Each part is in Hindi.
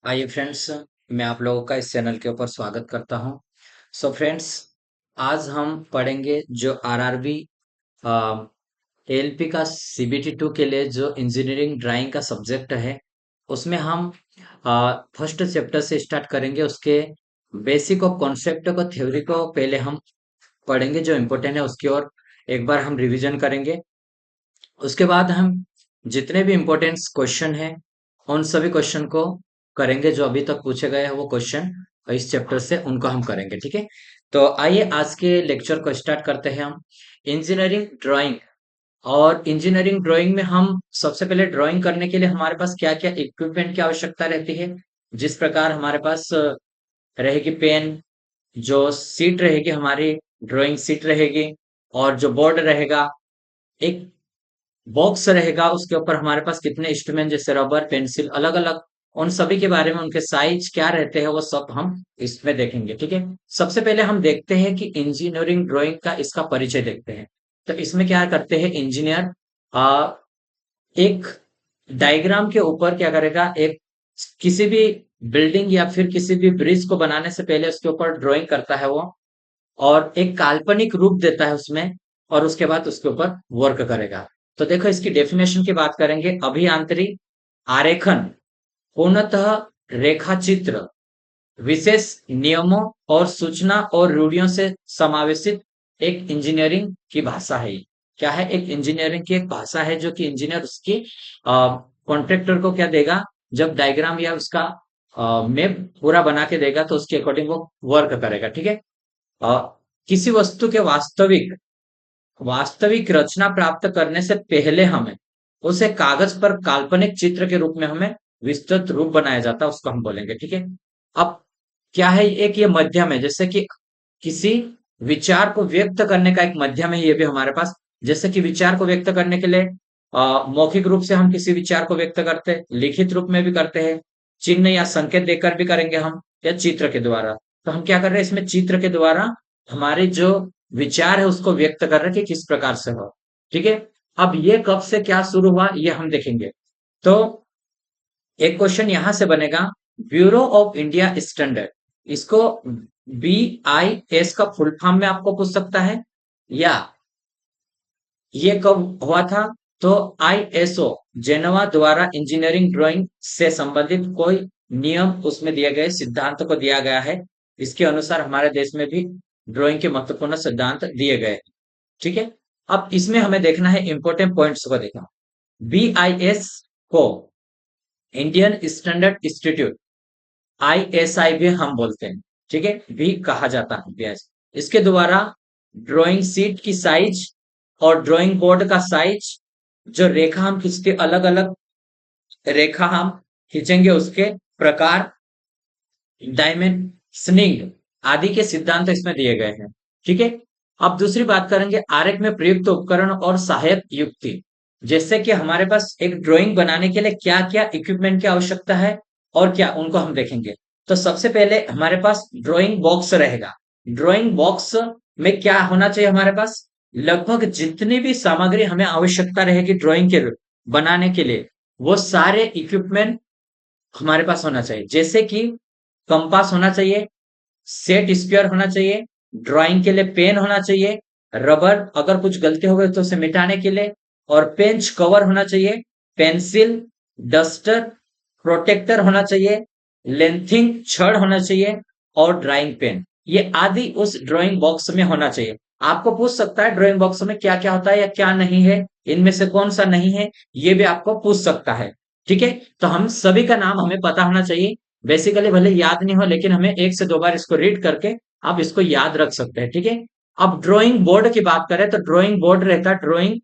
आइए फ्रेंड्स, मैं आप लोगों का इस चैनल के ऊपर स्वागत करता हूं। सो फ्रेंड्स, आज हम पढ़ेंगे जो आरआरबी एएलपी का सीबीटी 2 के लिए जो इंजीनियरिंग ड्राइंग का सब्जेक्ट है, उसमें हम फर्स्ट चैप्टर से स्टार्ट करेंगे। उसके बेसिक और कॉन्सेप्ट को, थ्योरी को पहले हम पढ़ेंगे, जो इम्पोर्टेंट है उसकी ओर एक बार हम रिवीजन करेंगे। उसके बाद हम जितने भी इम्पोर्टेंट क्वेश्चन हैं उन सभी क्वेश्चन को करेंगे। जो अभी तक पूछे गए हैं वो क्वेश्चन इस चैप्टर से उनको हम करेंगे, ठीक है। तो आइए आज के लेक्चर को स्टार्ट करते हैं हम। इंजीनियरिंग ड्राइंग, और इंजीनियरिंग ड्राइंग में हम सबसे पहले ड्राइंग करने के लिए हमारे पास क्या क्या इक्विपमेंट की आवश्यकता रहती है। जिस प्रकार हमारे पास रहेगी पेन, जो सीट रहेगी हमारी ड्राइंग सीट रहेगी, और जो बोर्ड रहेगा, एक बॉक्स रहेगा, उसके ऊपर हमारे पास कितने इंस्ट्रूमेंट जैसे रबर, पेंसिल, अलग अलग, उन सभी के बारे में, उनके साइज क्या रहते हैं, वो सब हम इसमें देखेंगे, ठीक है। सबसे पहले हम देखते हैं कि इंजीनियरिंग ड्राइंग का इसका परिचय देखते हैं। तो इसमें क्या करते हैं इंजीनियर, एक डायग्राम के ऊपर क्या करेगा, एक किसी भी बिल्डिंग या फिर किसी भी ब्रिज को बनाने से पहले उसके ऊपर ड्राइंग करता है वो, और एक काल्पनिक रूप देता है उसमें, और उसके बाद उसके ऊपर वर्क करेगा। तो देखो, इसकी डेफिनेशन की बात करेंगे। अभियांत्रिक आरेखन पूर्णतः रेखा चित्र, विशेष नियमों और सूचना और रूढ़ियों से समावेशित एक इंजीनियरिंग की भाषा है। क्या है? एक इंजीनियरिंग की एक भाषा है, जो कि इंजीनियर उसकी कॉन्ट्रैक्टर को क्या देगा, जब डायग्राम या उसका मैप पूरा बना के देगा तो उसके अकॉर्डिंग वो वर्क करेगा, ठीक है। अ, किसी वस्तु के वास्तविक वास्तविक रचना प्राप्त करने से पहले हमें उसे कागज पर काल्पनिक चित्र के रूप में हमें विस्तृत रूप बनाया जाता है, उसको हम बोलेंगे, ठीक है। अब क्या है, एक ये माध्यम है, जैसे कि किसी विचार को व्यक्त करने का एक माध्यम है ये भी हमारे पास। जैसे कि विचार को व्यक्त करने के लिए मौखिक रूप से हम किसी विचार को व्यक्त करते हैं, लिखित रूप में भी करते हैं, चिन्ह या संकेत देकर भी करेंगे हम, या चित्र के द्वारा। तो हम क्या कर रहे हैं इसमें, चित्र के द्वारा हमारे जो विचार है उसको व्यक्त कर रहे हैं कि किस प्रकार से हो, ठीक है। अब ये कब से क्या शुरू हुआ ये हम देखेंगे। तो एक क्वेश्चन यहां से बनेगा, ब्यूरो ऑफ इंडिया स्टैंडर्ड, इसको BIS का फुल फॉर्म में आपको पूछ सकता है, या ये कब हुआ था, तो ISO जेनेवा द्वारा इंजीनियरिंग ड्राइंग से संबंधित कोई नियम, उसमें दिए गए सिद्धांत को दिया गया है। इसके अनुसार हमारे देश में भी ड्राइंग के महत्वपूर्ण सिद्धांत दिए गए हैं, ठीक है। अब इसमें हमें देखना है, इंपॉर्टेंट पॉइंट्स को देखना। BIS को इंडियन स्टैंडर्ड इंस्टीट्यूट, ISI भी हम बोलते हैं, ठीक है, भी कहा जाता है BIS। इसके द्वारा ड्राइंग सीट की साइज और ड्राइंग बोर्ड का साइज, जो रेखा हम खींचते, अलग अलग रेखा हम खींचेंगे, उसके प्रकार, डायमेंशनिंग आदि के सिद्धांत इसमें दिए गए हैं, ठीक है। अब दूसरी बात करेंगे, आरेख में प्रयुक्त उपकरण और सहायक युक्ति। जैसे कि हमारे पास एक ड्राइंग बनाने के लिए क्या क्या इक्विपमेंट की आवश्यकता है और क्या, उनको हम देखेंगे। तो सबसे पहले हमारे पास ड्राइंग बॉक्स रहेगा। ड्राइंग बॉक्स में क्या होना चाहिए हमारे पास, लगभग जितनी भी सामग्री हमें आवश्यकता रहेगी ड्राइंग के बनाने के लिए, वो सारे इक्विपमेंट हमारे पास होना चाहिए। जैसे कि कंपास होना चाहिए, सेट स्क्वायर होना चाहिए, ड्राइंग के लिए पेन होना चाहिए, रबर अगर कुछ गलती हो गई तो उसे मिटाने के लिए, और पेंच कवर होना चाहिए, पेंसिल, डस्टर, प्रोटेक्टर होना चाहिए, लेंथिंग छड़ होना चाहिए, और ड्राइंग पेन, ये आदि उस ड्राइंग बॉक्स में होना चाहिए। आपको पूछ सकता है ड्राइंग बॉक्स में क्या क्या होता है या क्या नहीं है, इनमें से कौन सा नहीं है, ये भी आपको पूछ सकता है, ठीक है। तो हम सभी का नाम हमें पता होना चाहिए। बेसिकली भले याद नहीं हो, लेकिन हमें एक से दो बार इसको रीड करके आप इसको याद रख सकते हैं, ठीक है। अब ड्राइंग बोर्ड की बात करें तो ड्राइंग बोर्ड रहता है, ड्राइंग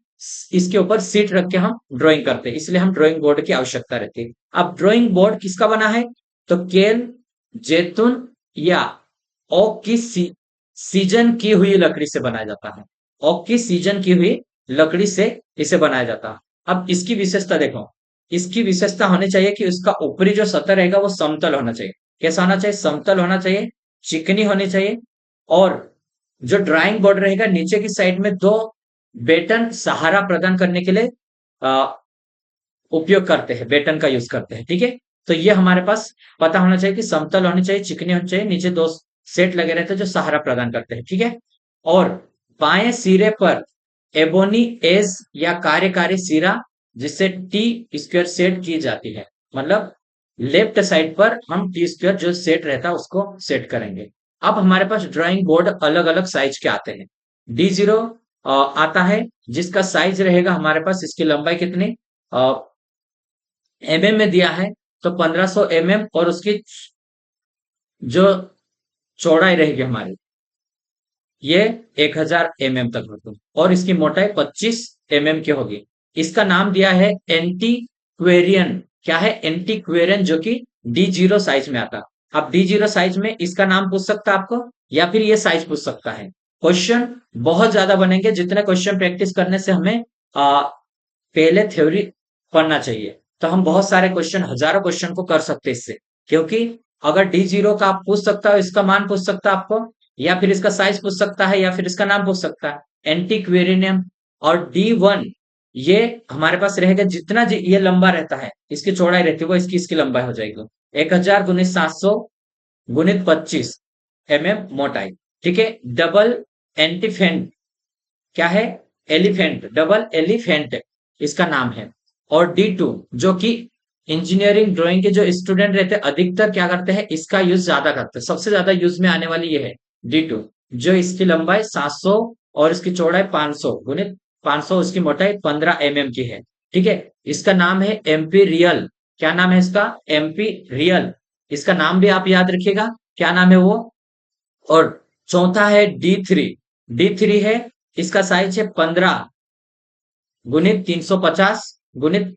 इसके ऊपर सीट रख के हम ड्राइंग करते हैं, इसलिए हम ड्राइंग बोर्ड की आवश्यकता रहती है। अब ड्राइंग बोर्ड किसका बना है, तो केल, जैतून या ओक की सीजन की हुई लकड़ी से बनाया जाता है। ओक की सीजन की हुई लकड़ी से इसे बनाया जाता है। अब इसकी विशेषता देखो, इसकी विशेषता होनी चाहिए कि उसका ऊपरी जो सतह रहेगा वो समतल होना चाहिए। कैसा होना चाहिए, समतल होना चाहिए, चिकनी होनी चाहिए, और जो ड्राइंग बोर्ड रहेगा नीचे की साइड में दो बेटन सहारा प्रदान करने के लिए उपयोग करते हैं, बेटन का यूज करते हैं, ठीक है। तो ये हमारे पास पता होना चाहिए कि समतल होनी चाहिए, चिकनी होनी चाहिए, नीचे दो सेट लगे रहते हैं जो सहारा प्रदान करते हैं, ठीक है। और बाएं सिरे पर एबोनी एज या कार्यकारी सिरा जिससे टी स्क्वायर सेट की जाती है, मतलब लेफ्ट साइड पर हम टी स्क्वायर जो सेट रहता है उसको सेट करेंगे। अब हमारे पास ड्राइंग बोर्ड अलग अलग साइज के आते हैं। D0 आता है जिसका साइज रहेगा हमारे पास, इसकी लंबाई कितनी mm में दिया है, तो 1500 mm, और उसकी जो चौड़ाई रहेगी हमारी ये 1000 mm तक होगी, और इसकी मोटाई 25 mm की होगी। इसका नाम दिया है एंटी क्वेरियन। क्या है? एंटी क्वेरियन, जो कि D0 साइज में आता। अब D0 साइज में इसका नाम पूछ सकता है आपको, या फिर ये साइज पूछ सकता है। क्वेश्चन बहुत ज्यादा बनेंगे, जितने क्वेश्चन प्रैक्टिस करने से हमें पहले थ्योरी पढ़ना चाहिए, तो हम बहुत सारे क्वेश्चन, हजारों क्वेश्चन को कर सकते हैं इससे। क्योंकि अगर D0 का आप पूछ सकता हो, इसका मान पूछ सकता है आपको, या फिर इसका साइज पूछ सकता है, या फिर इसका नाम पूछ सकता है, एंटी क्वेरिनियम। और D1 ये हमारे पास रहेगा, जितना ये लंबा रहता है, इसकी चौड़ाई रहती है, वो इसकी लंबाई हो जाएगी 1000 गुणित 700 गुणित 25 mm मोटाई, ठीक है। डबल एंटीफेंट, क्या है? एलिफेंट, डबल एलिफेंट इसका नाम है। और D2 जो कि इंजीनियरिंग ड्राइंग के जो स्टूडेंट रहते हैं अधिकतर क्या करते हैं, इसका यूज ज्यादा करते हैं। सबसे ज्यादा यूज में आने वाली ये है D2, जो इसकी लंबाई 700 और इसकी चौड़ाई 500 गुणित 500, उसकी मोटाई 15 mm की है, ठीक है। इसका नाम है एमपी रियल। क्या नाम है इसका? MP real. इसका नाम भी आप याद रखिएगा, क्या नाम है वो। और चौथा है D3। D3 है, इसका साइज है 15 गुणित 350 गुणित,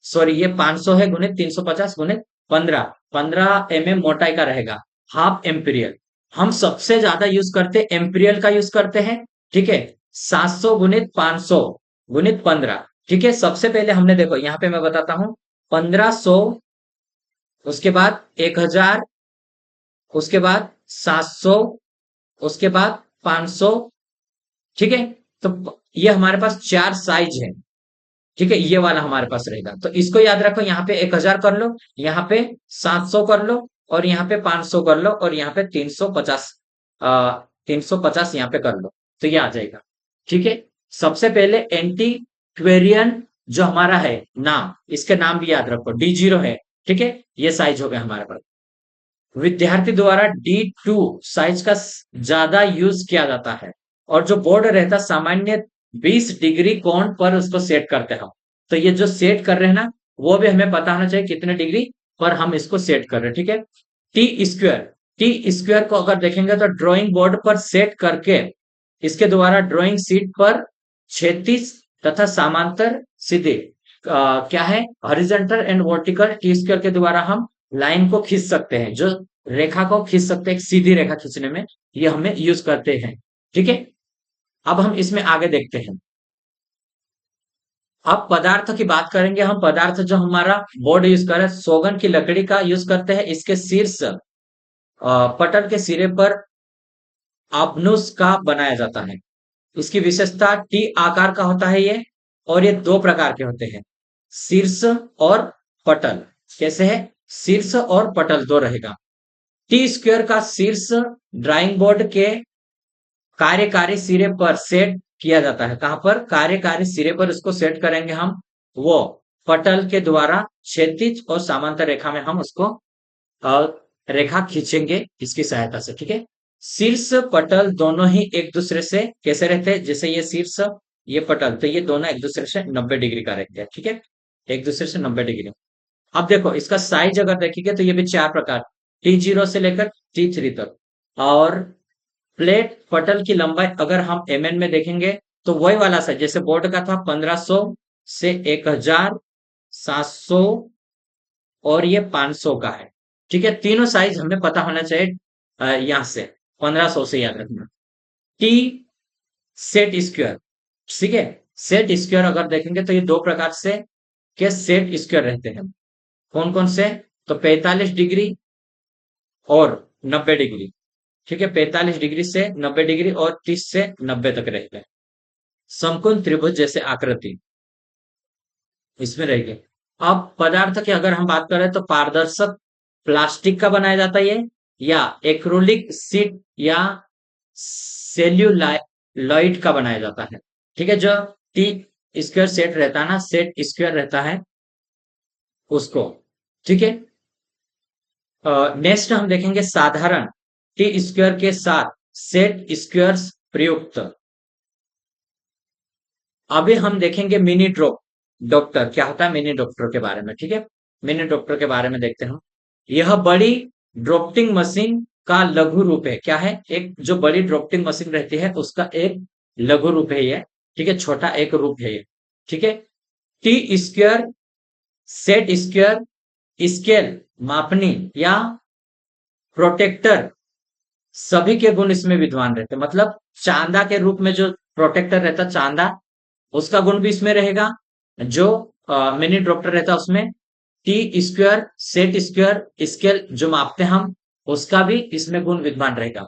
सॉरी ये 500 है, गुणित 350 गुणित 15, 15 mm मोटाई का रहेगा, हाफ एम्पीरियल। हम सबसे ज्यादा यूज करते हैं एम्पीरियल का यूज करते हैं, ठीक है। 700 गुणित 500 गुणित 15, ठीक है। सबसे पहले हमने देखो यहाँ पे मैं बताता हूं, 1500, उसके बाद 1000, उसके बाद 700, उसके बाद 500, ठीक है। तो ये हमारे पास चार साइज है, ठीक है। ये वाला हमारे पास रहेगा, तो इसको याद रखो। यहाँ पे 1000 कर लो, यहाँ पे 700 कर लो, और यहाँ पे 500 कर लो, और यहाँ पे 350, 350 यहाँ पे कर लो, तो ये आ जाएगा, ठीक है। सबसे पहले एंटी क्वेरियन जो हमारा है नाम, इसके नाम भी याद रखो, D0 है, ठीक है। ये साइज हो गया हमारे पास। विद्यार्थी द्वारा D2 साइज का ज्यादा यूज किया जाता है, और जो बोर्ड रहता सामान्य 20 डिग्री कोण पर उसको सेट करते हैं हम। तो ये जो सेट कर रहे हैं ना, वो भी हमें पता होना चाहिए कितने डिग्री पर हम इसको सेट कर रहे हैं, ठीक है। टी स्क्वायर को अगर देखेंगे तो ड्राइंग बोर्ड पर सेट करके इसके द्वारा ड्राइंग शीट पर क्षैतिज तथा समांतर सीधे क्या है, horizontal and vertical T square के द्वारा हम लाइन को खींच सकते हैं, जो रेखा को खींच सकते हैं, एक सीधी रेखा खींचने में ये हमें यूज करते हैं, ठीक है। अब हम इसमें आगे देखते हैं। अब पदार्थ की बात करेंगे हम। पदार्थ जो हमारा बोर्ड यूज कर रहे हैं, सोगन की लकड़ी का यूज करते हैं। इसके शीर्ष पटल के सिरे पर आबनूस का बनाया जाता है। इसकी विशेषता टी आकार का होता है ये, और ये दो प्रकार के होते हैं, शीर्ष और पटल। कैसे है? शीर्ष और पटल दो रहेगा। टी स्क्वायर का शीर्ष ड्राइंग बोर्ड के कार्यकारी सिरे पर सेट किया जाता है। कहां पर? कार्यकारी सिरे पर इसको सेट करेंगे हम, वो पटल के द्वारा क्षैतिज और समांतर रेखा में हम उसको रेखा खींचेंगे इसकी सहायता से, ठीक है। शीर्ष पटल दोनों ही एक दूसरे से कैसे रहते हैं, जैसे ये शीर्ष, ये पटल, तो ये दोनों एक दूसरे से 90 डिग्री का रहते हैं, ठीक है। एक दूसरे से 90 डिग्री। अब देखो इसका साइज अगर देखेंगे तो ये भी चार प्रकार, T0 से लेकर T3 तक। और प्लेट पटल की लंबाई अगर हम mm में देखेंगे तो वही वाला साइज जैसे बोर्ड का था, 1500 से 1000, 700 और ये 500 का है, ठीक है। तीनों साइज हमें पता होना चाहिए। यहां से 1500 से याद रखना। टी सेट स्क्वायर, ठीक है। सेट स्क्वायर अगर देखेंगे तो ये दो प्रकार से के सेट स्क्वायर रहते हैं। कौन कौन से? तो 45 डिग्री और 90 डिग्री, ठीक है। 45 डिग्री से 90 डिग्री और 30 से 90 तक रहते हैं। समकोण त्रिभुज जैसे आकृति इसमें रहेगी। अब पदार्थ की अगर हम बात करें तो पारदर्शक प्लास्टिक का बनाया जाता है ये, या एक्रोलिक शीट या सेल्यूलॉइड का बनाया जाता है। ठीक है, जो टी स्क्वायर सेट रहता है ना, सेट स्क्वायर रहता है उसको। ठीक है, नेक्स्ट हम देखेंगे साधारण टी स्क्वायर के साथ सेट स्क्वायर्स प्रयुक्त। अभी हम देखेंगे मिनी ड्रॉप डॉक्टर क्या होता है, मिनी डॉक्टर के बारे में। ठीक है, मिनी डॉक्टर के बारे में देखते हैं हम। यह बड़ी ड्रॉफ्टिंग मशीन का लघु रूप है। क्या है, एक जो बड़ी ड्रॉफ्टिंग मशीन रहती है उसका एक लघु रूप है ये। ठीक है, छोटा एक रूप है ये। ठीक है, T square set square scale मापनी या प्रोटेक्टर सभी के गुण इसमें विद्वान रहते हैं। मतलब चांदा के रूप में जो प्रोटेक्टर रहता है चांदा, उसका गुण भी इसमें रहेगा। जो मिनी ड्रॉप्टर रहता है उसमें T square set square scale जो मापते हैं हम, उसका भी इसमें गुण विद्यमान रहेगा।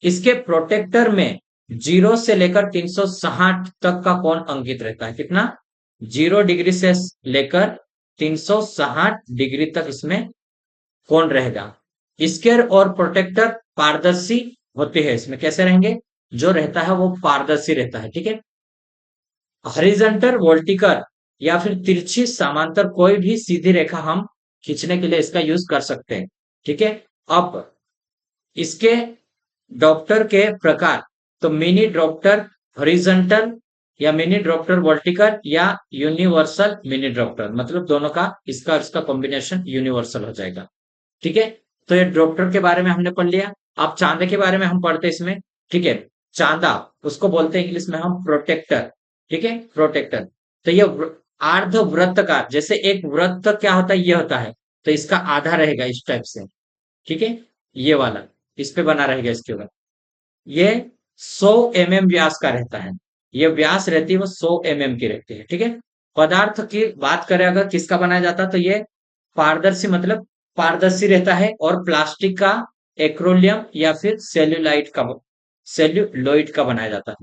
इसके प्रोटेक्टर में 0 से लेकर 360 तक का कोण अंकित रहता है। कितना, 0 डिग्री से लेकर 360 डिग्री तक इसमें कोण रहेगा। स्केयर और प्रोटेक्टर पारदर्शी होते हैं। इसमें कैसे रहेंगे, जो रहता है वो पारदर्शी रहता है। ठीक है, हॉरिजॉन्टल वर्टिकल या फिर तिरछी समांतर कोई भी सीधी रेखा हम खींचने के लिए इसका यूज कर सकते हैं। ठीक है, अब इसके ड्रॉप्टर के प्रकार, तो मिनी ड्रॉप्टर हॉरिजॉन्टल या मिनी ड्रॉप्टर वर्टिकल या यूनिवर्सल मिनी ड्रॉप्टर, मतलब दोनों का इसका कॉम्बिनेशन यूनिवर्सल हो जाएगा। ठीक है, तो ये ड्रॉप्टर के बारे में हमने पढ़ लिया। अब चांदे के बारे में हम पढ़ते हैं इसमें। ठीक है, चांदा उसको बोलते हैं इंग्लिश में हम प्रोटेक्टर। ठीक है, प्रोटेक्टर। तो ये अर्ध वृत्तकार, जैसे एक वृत्त क्या होता है, ये होता है, तो इसका आधा रहेगा इस टाइप से। ठीक है, ये वाला इस पे बना रहेगा इसके ऊपर। ये 100 mm व्यास का रहता है। ये व्यास रहती है वो 100 mm की रहती है। ठीक है, पदार्थ की बात करें अगर किसका बनाया जाता है, तो ये पारदर्शी मतलब पारदर्शी रहता है, और प्लास्टिक का, एक्रोलियम या फिर सेल्यूलोइड का बनाया जाता है।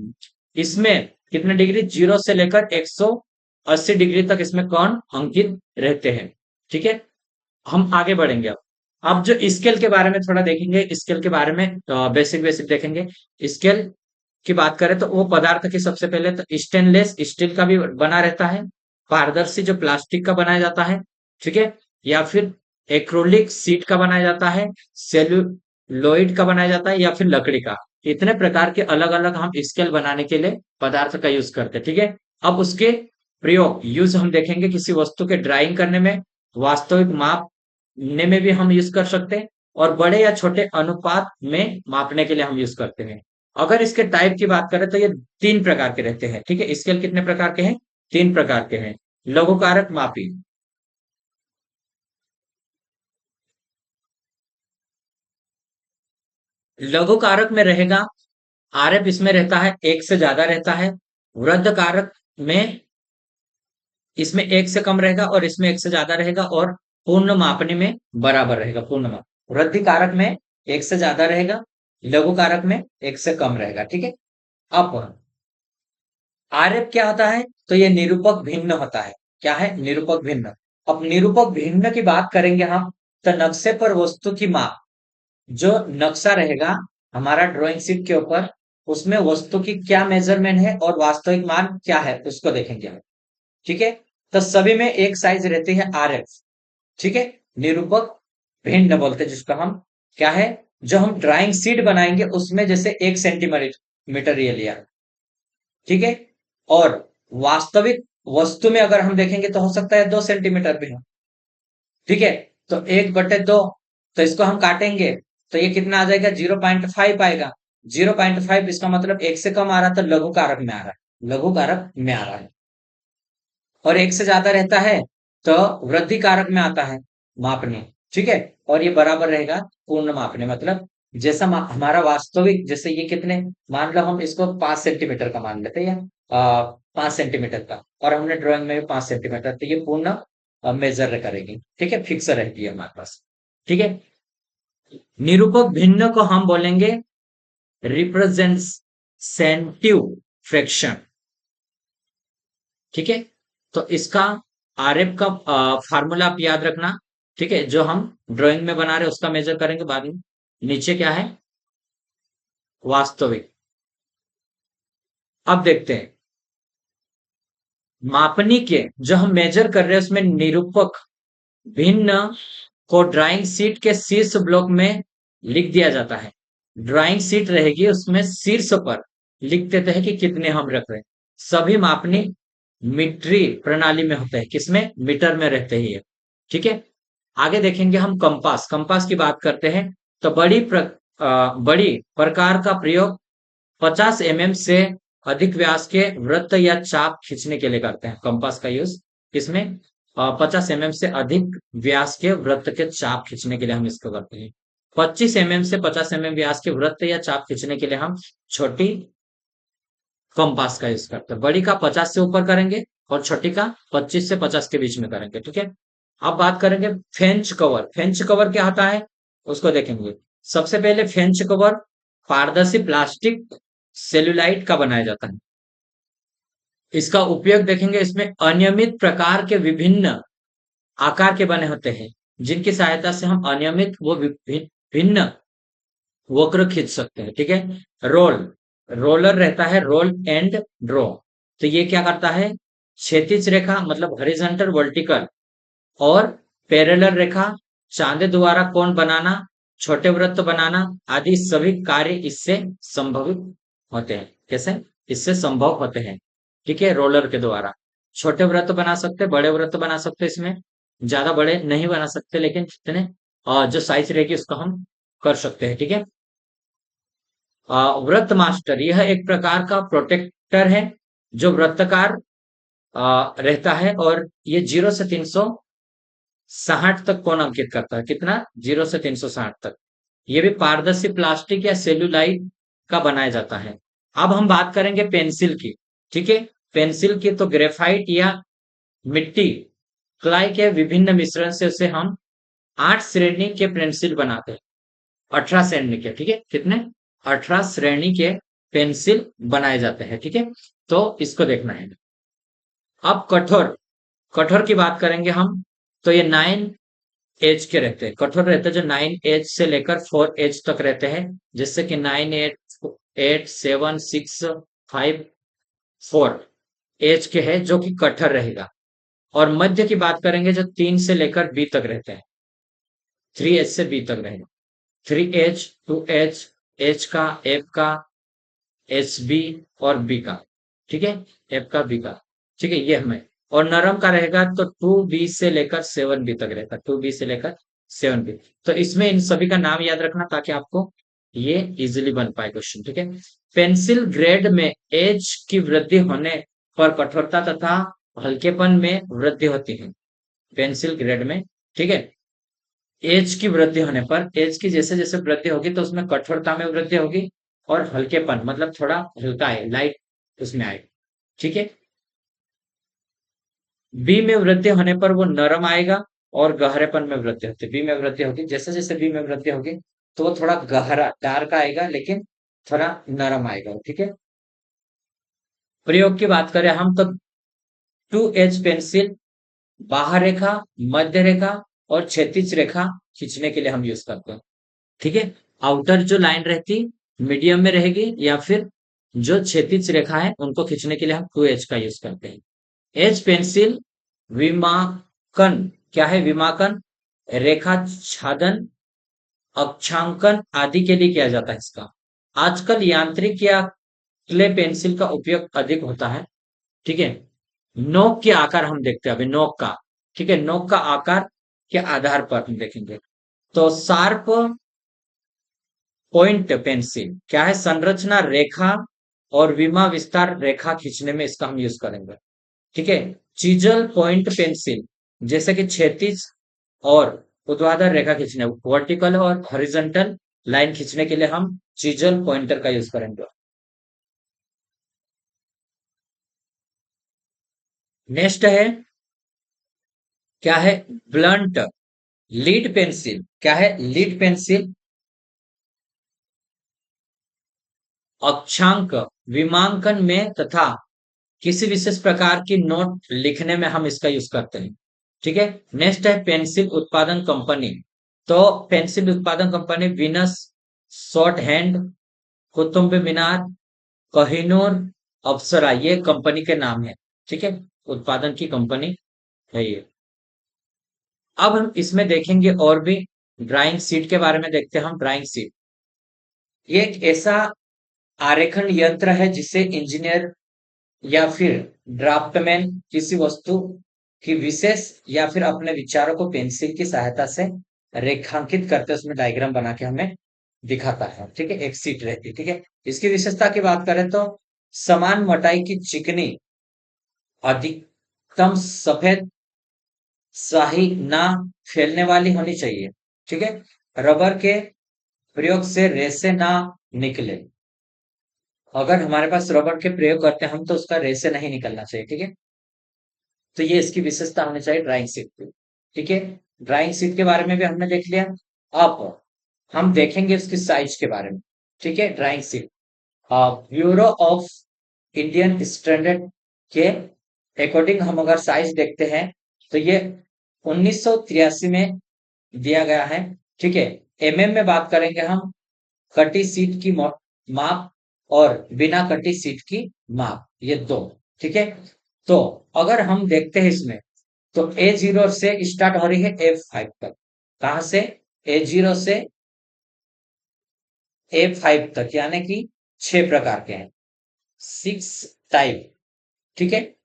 इसमें कितने डिग्री, 0 से लेकर 180 डिग्री तक इसमें कोण अंकित रहते हैं। ठीक है, हम आगे बढ़ेंगे। अब जो स्केल के बारे में थोड़ा देखेंगे, स्केल के बारे में बेसिक बेसिक देखेंगे। स्केल की बात करें तो वो पदार्थ की सबसे पहले तो स्टेनलेस स्टील का भी बना रहता है, पारदर्शी जो प्लास्टिक का बनाया जाता है। ठीक है, या फिर एक्रोलिक शीट का बनाया जाता है, सेल्यूलोइड का बनाया जाता है, या फिर लकड़ी का। इतने प्रकार के अलग अलग हम स्केल बनाने के लिए पदार्थ का यूज करते हैं। ठीक है, अब उसके प्रयोग यूज हम देखेंगे किसी वस्तु के ड्राइंग करने में, वास्तविक माप ने में भी हम यूज कर सकते हैं, और बड़े या छोटे अनुपात में मापने के लिए हम यूज करते हैं। अगर इसके टाइप की बात करें तो ये 3 प्रकार के रहते हैं। ठीक है, स्केल कितने प्रकार के हैं, 3 प्रकार के हैं। लघु कारक मापी, लघु कारक में रहेगा आरएफ, इसमें रहता है 1 से ज्यादा रहता है। वृद्ध कारक में इसमें 1 से कम रहेगा, और इसमें 1 से ज्यादा रहेगा, और पूर्ण मापने में बराबर रहेगा। पूर्ण माप वृद्धि कारक में 1 से ज्यादा रहेगा, लघु कारक में 1 से कम रहेगा। ठीक है, अब आरएफ क्या होता है, तो ये निरूपक भिन्न होता है। क्या है, निरूपक भिन्न। अब निरूपक भिन्न की बात करेंगे हम, तो नक्शे पर वस्तु की माप, जो नक्शा रहेगा हमारा ड्राइंग शीट के ऊपर, उसमें वस्तु की क्या मेजरमेंट है और वास्तविक मान क्या है उसको देखेंगे हम। ठीक है, तो सभी में एक साइज रहती है आरएफ। ठीक है, निरूपक भिन्न बोलते हैं जिसको हम। क्या है, जो हम ड्राइंग शीट बनाएंगे उसमें जैसे 1 सेंटीमीटर ये लिया। ठीक है, और वास्तविक वस्तु में अगर हम देखेंगे तो हो सकता है 2 सेंटीमीटर भी हो। ठीक है, तो 1/2, तो इसको हम काटेंगे तो ये कितना आ जाएगा, 0.5 आएगा। 0.5 इसका मतलब 1 से कम आ रहा, तो लघु कारक में आ रहा है, लघु कारक में आ रहा है। और 1 से ज्यादा रहता है तो वृद्धि कारक में आता है मापने। ठीक है, और ये बराबर रहेगा पूर्ण मापने, मतलब जैसा हमारा वास्तविक, जैसे ये कितने, मान लो हम इसको 5 सेंटीमीटर का मान लेते हैं, या 5 सेंटीमीटर का, और हमने ड्राइंग में भी 5 सेंटीमीटर, तो ये पूर्ण मेजर करेगी। ठीक है, फिक्स रहेगी हमारे पास। ठीक है, निरूपक भिन्न को हम बोलेंगे रिप्रेजेंटेटिव फ्रैक्शन। ठीक है, तो इसका आरएफ का फार्मूला आप याद रखना। ठीक है, जो हम ड्राइंग में बना रहे हैं उसका मेजर करेंगे बाद में। नीचे क्या है? वास्तविक। अब देखते हैं, मापनी के जो हम मेजर कर रहे हैं उसमें निरूपक भिन्न को ड्राइंग शीट के शीर्ष ब्लॉक में लिख दिया जाता है। ड्राइंग शीट रहेगी, उसमें शीर्ष पर लिख देते हैं कि कितने हम रख रहे हैं। सभी मापनी मीट्री प्रणाली में होते हैं, किसमें? मीटर में रहते ही है। ठीक है, आगे देखेंगे हम कंपास। कंपास की बात करते हैं तो बड़ी प्रकार का प्रयोग 50 एमएम से अधिक व्यास के वृत्त या चाप खींचने के लिए करते हैं। कंपास का यूज किसमें? 50 एमएम से अधिक व्यास के वृत्त के चाप खींचने के लिए हम इसको करते हैं। 25 एमएम से 50 एमएम व्यास के वृत्त या चाप खींचने के लिए हम छोटी कंपास का यूज करते हैं। बड़ी का 50 से ऊपर करेंगे और छोटी का 25 से 50 के बीच में करेंगे। ठीक है, अब बात करेंगे फेंच कवर। फेंच कवर क्या होता है उसको देखेंगे। सबसे पहले फेंच कवर पारदर्शी प्लास्टिक सेलुलाइट का बनाया जाता है। इसका उपयोग देखेंगे, इसमें अनियमित प्रकार के विभिन्न आकार के बने होते हैं, जिनकी सहायता से हम अनियमित वो भिन्न वक्र खींच सकते हैं। ठीक है, रोल रोलर रहता है, रोल एंड ड्रॉ। तो ये क्या करता है? क्षैतिज रेखा मतलब हॉरिजॉन्टल वर्टिकल और पैरेलल रेखा, चांदे द्वारा कोण बनाना, छोटे वृत्त बनाना आदि सभी कार्य इससे संभवित होते हैं। कैसे? इससे संभव होते हैं। ठीक है, रोलर के द्वारा छोटे वृत्त बना सकते, बड़े वृत्त बना सकते। इसमें ज्यादा बड़े नहीं बना सकते, लेकिन जितने जो साइज रहेगी उसको हम कर सकते हैं। ठीक है, वृत्त मास्टर यह एक प्रकार का प्रोटेक्टर है जो वृत्ताकार रहता है, और ये 0 से 360 तक कोण अंकित करता है। कितना? 0 से 360 तक। ये भी पारदर्शी प्लास्टिक या सेलुलाइट का बनाया जाता है। अब हम बात करेंगे पेंसिल की। ठीक है, पेंसिल की तो ग्रेफाइट या मिट्टी क्लाई के विभिन्न मिश्रण से उसे हम 8 श्रेणी के पेंसिल बनाते हैं। 18 श्रेणी के। ठीक है, कितने? 18 श्रेणी के पेंसिल बनाए जाते हैं। ठीक है, तो इसको देखना है। अब कठोर कठोर की बात करेंगे हम, तो ये 9 एज के रहते हैं। कठोर रहते हैं जो 9 एज से लेकर 4 एज तक रहते हैं, जिससे कि 9, 8, 7, 6, 5, 4 एज के है जो कि कठोर रहेगा। और मध्य की बात करेंगे जो 3 से लेकर B तक रहते हैं। 3 एज से B तक रहेगा। 3 एज, 2 एज, एच का, एफ का, HB और B का। ठीक है, एफ का, बी का। ठीक है, ये हमें। और नरम का रहेगा तो 2B से लेकर 7B तक रहता है। 2B से लेकर 7B। तो इसमें इन सभी का नाम याद रखना ताकि आपको ये इजीली बन पाए क्वेश्चन। ठीक है, पेंसिल ग्रेड में एज की वृद्धि होने पर कठोरता तथा हल्केपन में वृद्धि होती है। पेंसिल ग्रेड में, ठीक है, एज की वृद्धि होने पर, एज की जैसे जैसे वृद्धि होगी तो उसमें कठोरता में वृद्धि होगी, और हल्केपन मतलब थोड़ा हल्का है, लाइट उसमें आएगा। ठीक है, बी में वृद्धि होने पर वो नरम आएगा, और गहरेपन में वृद्धि होती है। बी में वृद्धि होगी, जैसे जैसे बी में वृद्धि होगी तो वो थोड़ा गहरा डार्क आएगा, लेकिन थोड़ा नरम आएगा। ठीक है, प्रयोग की बात करें हम तो 2H पेंसिल बाहर रेखा, मध्य रेखा और क्षैतिज रेखा खींचने के लिए हम यूज करते हैं। ठीक है, आउटर जो लाइन रहती मीडियम में रहेगी, या फिर जो क्षैतिज रेखा है उनको खींचने के लिए हम 2H का यूज करते हैं। एच पेंसिल विमाकन क्या है? विमाकन, रेखा छादन, अक्षांकन आदि के लिए किया जाता है इसका। आजकल यांत्रिक या क्ले पेंसिल का उपयोग अधिक होता है। ठीक है, नोक के आकार हम देखते हैं अभी, नोक का। ठीक है, नोक का आकार के आधार पर हम देखेंगे। तो शार्प पॉइंट पेंसिल क्या है? संरचना रेखा और विमा विस्तार रेखा खींचने में इसका हम यूज करेंगे। ठीक है, चीजल पॉइंट पेंसिल जैसे कि क्षैतिज और ऊर्ध्वाधर रेखा खींचने, वर्टिकल और हॉरिजॉन्टल लाइन खींचने के लिए हम चीजल पॉइंटर का यूज करेंगे। नेक्स्ट है, क्या है? Blunt lead pencil. क्या है? लीड पेंसिल अक्षांक विमांकन में तथा किसी विशेष प्रकार की नोट लिखने में हम इसका यूज करते हैं। ठीक है। नेक्स्ट है पेंसिल उत्पादन कंपनी। तो पेंसिल उत्पादन company Venus, short hand, Qutub Minar, Kohinoor, Apsara, ये कंपनी के नाम है। ठीक है। उत्पादन की कंपनी है ये। अब हम इसमें देखेंगे और भी ड्राइंग शीट के बारे में देखते हैं हम। ड्राइंग शीट ये एक ऐसा आरेखन यंत्र है जिसे इंजीनियर या फिर ड्राफ्टमैन किसी वस्तु की विशेष या फिर अपने विचारों को पेंसिल की सहायता से रेखांकित करते उसमें डायग्राम बना के हमें दिखाता है। ठीक है। एक शीट रहती है। ठीक है। इसकी विशेषता की बात करें तो समान मोटाई की चिकनी, अधिकतम सफेद स्याही ना फैलने वाली होनी चाहिए। ठीक है। रबर के प्रयोग से रेसे ना निकले। अगर हमारे पास रबर के प्रयोग करते हैं हम तो उसका रेसे नहीं निकलना चाहिए। ठीक है। तो ये इसकी विशेषता होनी चाहिए ड्राइंग शीट की। ठीक है। ड्राइंग शीट के बारे में भी हमने देख लिया। अब हम देखेंगे उसकी साइज के बारे में। ठीक है। Drawing sheet bureau of Indian standard के अकॉर्डिंग हम अगर साइज देखते हैं तो ये 1983 में दिया गया है। ठीक है। एमएम में बात करेंगे हम, कटी सीट की माप और बिना कटी सीट की माप, ये दो। ठीक है। तो अगर हम देखते हैं इसमें तो A0 से स्टार्ट हो रही है F5 तक। कहां से? A0 से A5 तक, यानी कि 6 प्रकार के हैं, 6 टाइप। ठीक है।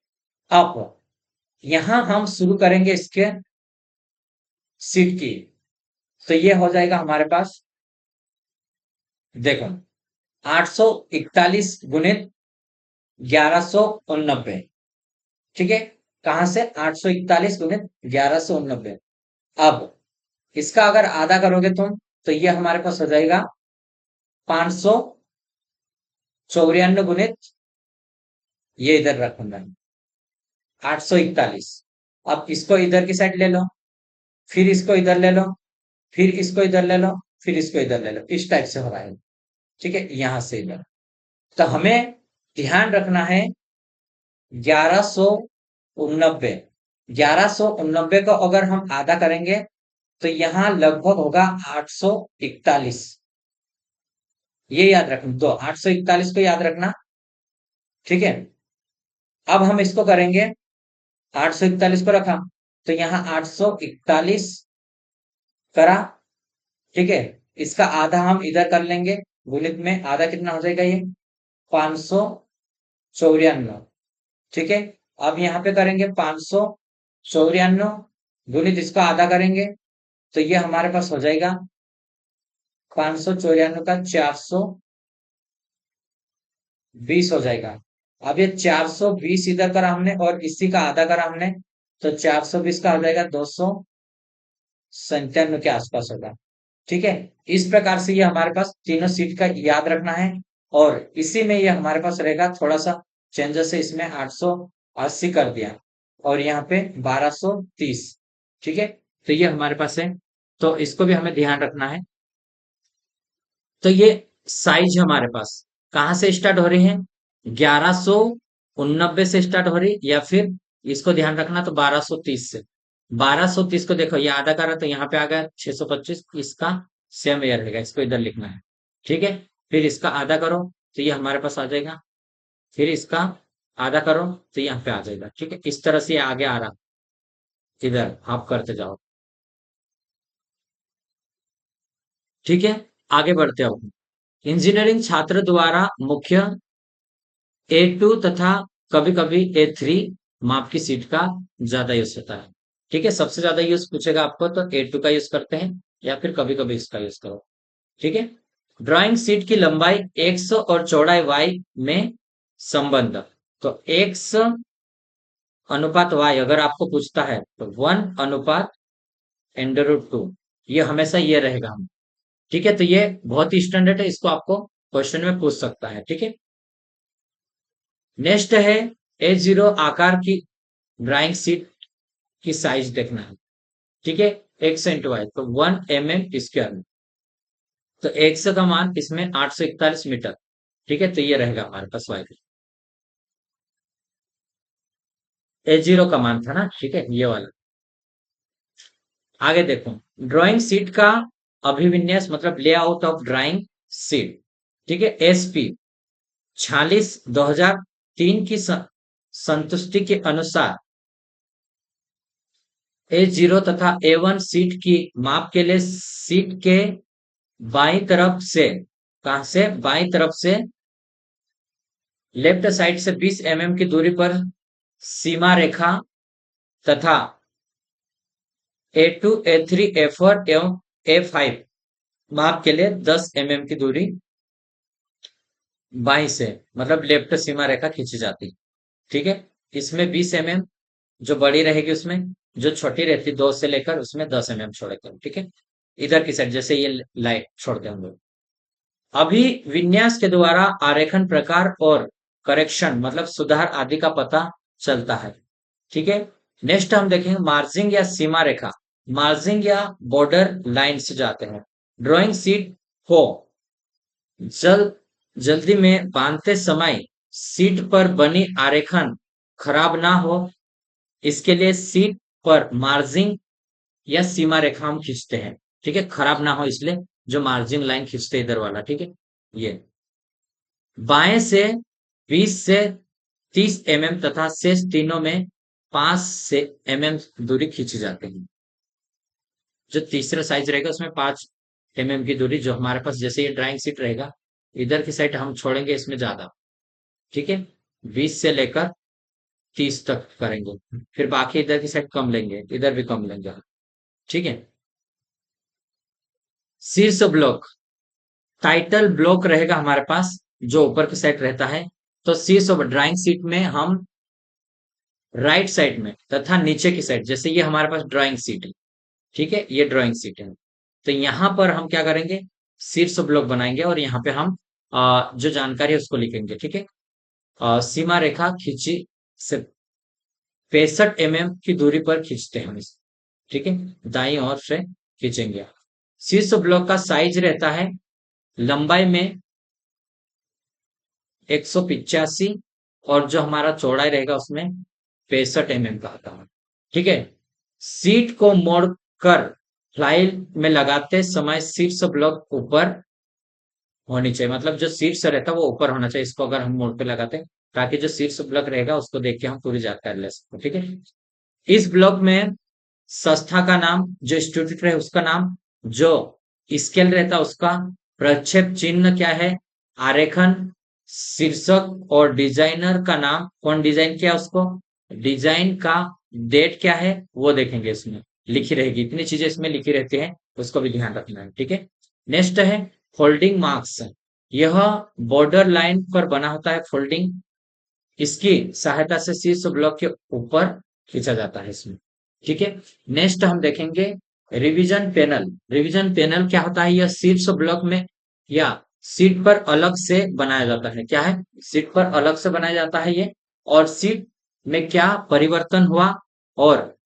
अब यहां हम शुरू करेंगे इसके सीट की, तो ये हो जाएगा हमारे पास, देखो, 841 गुणित 1189। ठीक है। कहां से? 841 गुणित 1189। अब इसका अगर आधा करोगे तुम तो ये हमारे पास हो जाएगा 594 गुणित, ये इधर रखूंगा 841। अब इसको इधर की साइड ले लो, फिर इसको इधर ले लो, फिर इसको इधर ले लो, फिर इसको इधर ले लो, इस टाइप से हो रहा है। ठीक है। यहां से इधर। तो हमें ध्यान रखना है 1189। 1189 को अगर हम आधा करेंगे तो यहां लगभग होगा 841। ये याद रखना, दो 841 को याद रखना। ठीक है। अब हम इसको करेंगे, 841 को रखा तो यहाँ 841 करा। ठीक है। इसका आधा हम इधर कर लेंगे, गुणित में आधा कितना हो जाएगा? ये 594। ठीक है। अब यहाँ पे करेंगे 594 गुणित इसका आधा करेंगे तो ये हमारे पास हो जाएगा 594 का 420 हो जाएगा। अब ये 420 इधर करा हमने और इसी का आधा करा हमने, तो 420 का हो जाएगा 297 के आसपास होगा। ठीक है। इस प्रकार से ये हमारे पास तीनों सीट का याद रखना है। और इसी में ये हमारे पास रहेगा, थोड़ा सा चेंजेस है इसमें, 880 कर दिया और यहाँ पे 1230। ठीक है। तो ये हमारे पास है, तो इसको भी हमें ध्यान रखना है। तो ये साइज हमारे पास कहां से स्टार्ट हो रही है? 1189 से स्टार्ट हो रही, या फिर इसको ध्यान रखना तो 1230 से। 1230 को देखो, ये आधा कर रहा तो यहाँ पे आ गया 625, इसका सेम एयर रहेगा, इसको इधर लिखना है। ठीक है। फिर इसका आधा करो तो ये हमारे पास आ जाएगा, फिर इसका आधा करो तो यहाँ पे आ जाएगा। ठीक है। इस तरह से ये आगे आ रहा, इधर आप करते जाओ। ठीक है। आगे बढ़ते हो। इंजीनियरिंग छात्र द्वारा मुख्य A2 तथा कभी कभी A3 माप की सीट का ज्यादा यूज होता है। ठीक है। सबसे ज्यादा यूज पूछेगा आपको तो A2 का यूज करते हैं, या फिर कभी कभी इसका यूज करो। ठीक है। ड्राइंग शीट की लंबाई x और चौड़ाई y में संबंध, तो x अनुपात y अगर आपको पूछता है तो 1/√2, ये हमेशा ये रहेगा हम। ठीक है। तो ये बहुत ही स्टैंडर्ड है, इसको आपको क्वेश्चन में पूछ सकता है। ठीक है। नेक्स्ट है A0 आकार की ड्राइंग शीट की साइज देखना है। ठीक है। एक्स इंटू वाई, तो 1 mm में, तो एक्स का मान इसमें 841 मीटर। ठीक है। तो ये रहेगा हमारे पास वाई। A0 का मान था ना, ठीक है, ये वाला। आगे देखो, ड्राइंग शीट का अभिविन्यास मतलब लेआउट ऑफ ड्राइंग शीट, ठीक है। एसपी 46/2003 की संतुष्टि के अनुसार A0 तथा A1 सीट की माप के लिए सीट के बाईं तरफ से, कहां से, बाईं तरफ से लेफ्ट साइड से 20 mm की दूरी पर सीमा रेखा तथा A2, A3, A4 एवं A5 माप के लिए 10 mm की दूरी बाईं से, मतलब लेफ्ट सीमा रेखा खींची जाती, ठीक है। इसमें 20 mm जो बड़ी रहेगी उसमें, जो छोटी रहती 2 से लेकर उसमें 10 mm छोड़ेंगे हम, ठीक है। इधर की साइड जैसे ये लाइट छोड़ते हैं हम लोग। अभी विन्यास के द्वारा आरेखन प्रकार और करेक्शन मतलब सुधार आदि का पता चलता है, ठीक है। नेक्स्ट हम देखेंगे मार्जिंग या सीमा रेखा। मार्जिंग या बॉर्डर लाइन से जाते हैं। ड्राइंग शीट को जल जल्दी में बांधते समय शीट पर बनी आरेखन खराब ना हो, इसके लिए शीट पर मार्जिंग या सीमा रेखा हम खींचते हैं, ठीक है, खराब ना हो इसलिए जो मार्जिन लाइन खींचते हैं इधर वाला, ठीक है। ये बाएं से 20 से 30 mm तथा शेष तीनों में 5 से दूरी खींची जाती है। जो तीसरा साइज रहेगा उसमें 5 की दूरी, जो हमारे पास जैसे ये ड्राइंग शीट रहेगा, इधर की साइड हम छोड़ेंगे इसमें ज्यादा, ठीक है। 20 से लेकर 30 तक करेंगे, फिर बाकी इधर की साइड कम लेंगे, इधर भी कम लेंगे, ठीक है। शीर्ष ब्लॉक, टाइटल ब्लॉक रहेगा हमारे पास जो ऊपर की साइड रहता है। तो शीर्ष ड्राइंग शीट में हम राइट साइड में तथा नीचे की साइड, जैसे ये हमारे पास ड्राइंग शीट है, ठीक है, ये ड्राइंग शीट है। तो यहाँ पर हम क्या करेंगे, शीर्ष ब्लॉक बनाएंगे और यहाँ पे हम जो जानकारी है उसको लिखेंगे, ठीक है। सीमा रेखा खींची से 65 mm की दूरी पर खींचते हैं हम इस, ठीक है, दाई ओर से खींचेंगे। शीर्ष ब्लॉक का साइज रहता है लंबाई में 185 और जो हमारा चौड़ाई रहेगा उसमें 65 mm का आता है, ठीक है। सीट को मोड़कर फ्लाइल में लगाते समय शीर्ष ब्लॉक ऊपर होनी चाहिए, मतलब जो शीर्ष रहता है वो ऊपर होना चाहिए, इसको अगर हम मोड़ पे लगाते हैं ताकि जो शीर्ष ब्लॉक रहेगा उसको देख के हम पूरी जानकारी ले सकते, ठीक है। इस ब्लॉक में संस्था का नाम, जो इंस्टीट्यूट रहे उसका नाम, जो स्केल रहता है उसका, प्रक्षेप चिन्ह क्या है, आरेखन, शीर्षक और डिजाइनर का नाम, कौन डिजाइन किया उसको, डिजाइन का डेट क्या है वो देखेंगे, इसमें लिखी रहेगी, इतनी चीजें इसमें लिखी रहती है, उसको भी ध्यान रखना है, ठीक है। नेक्स्ट है फोल्डिंग मार्क्स। यह बॉर्डर लाइन पर बना होता है फोल्डिंग, इसकी सहायता से शीर्ष ब्लॉक के ऊपर खींचा जाता है इसमें, ठीक है। नेक्स्ट हम देखेंगे रिवीजन पैनल। रिवीजन पैनल क्या होता है, यह शीर्ष ब्लॉक में या सीट पर अलग से बनाया जाता है, क्या है, सीट पर अलग से बनाया जाता है ये, और सीट में क्या परिवर्तन हुआ और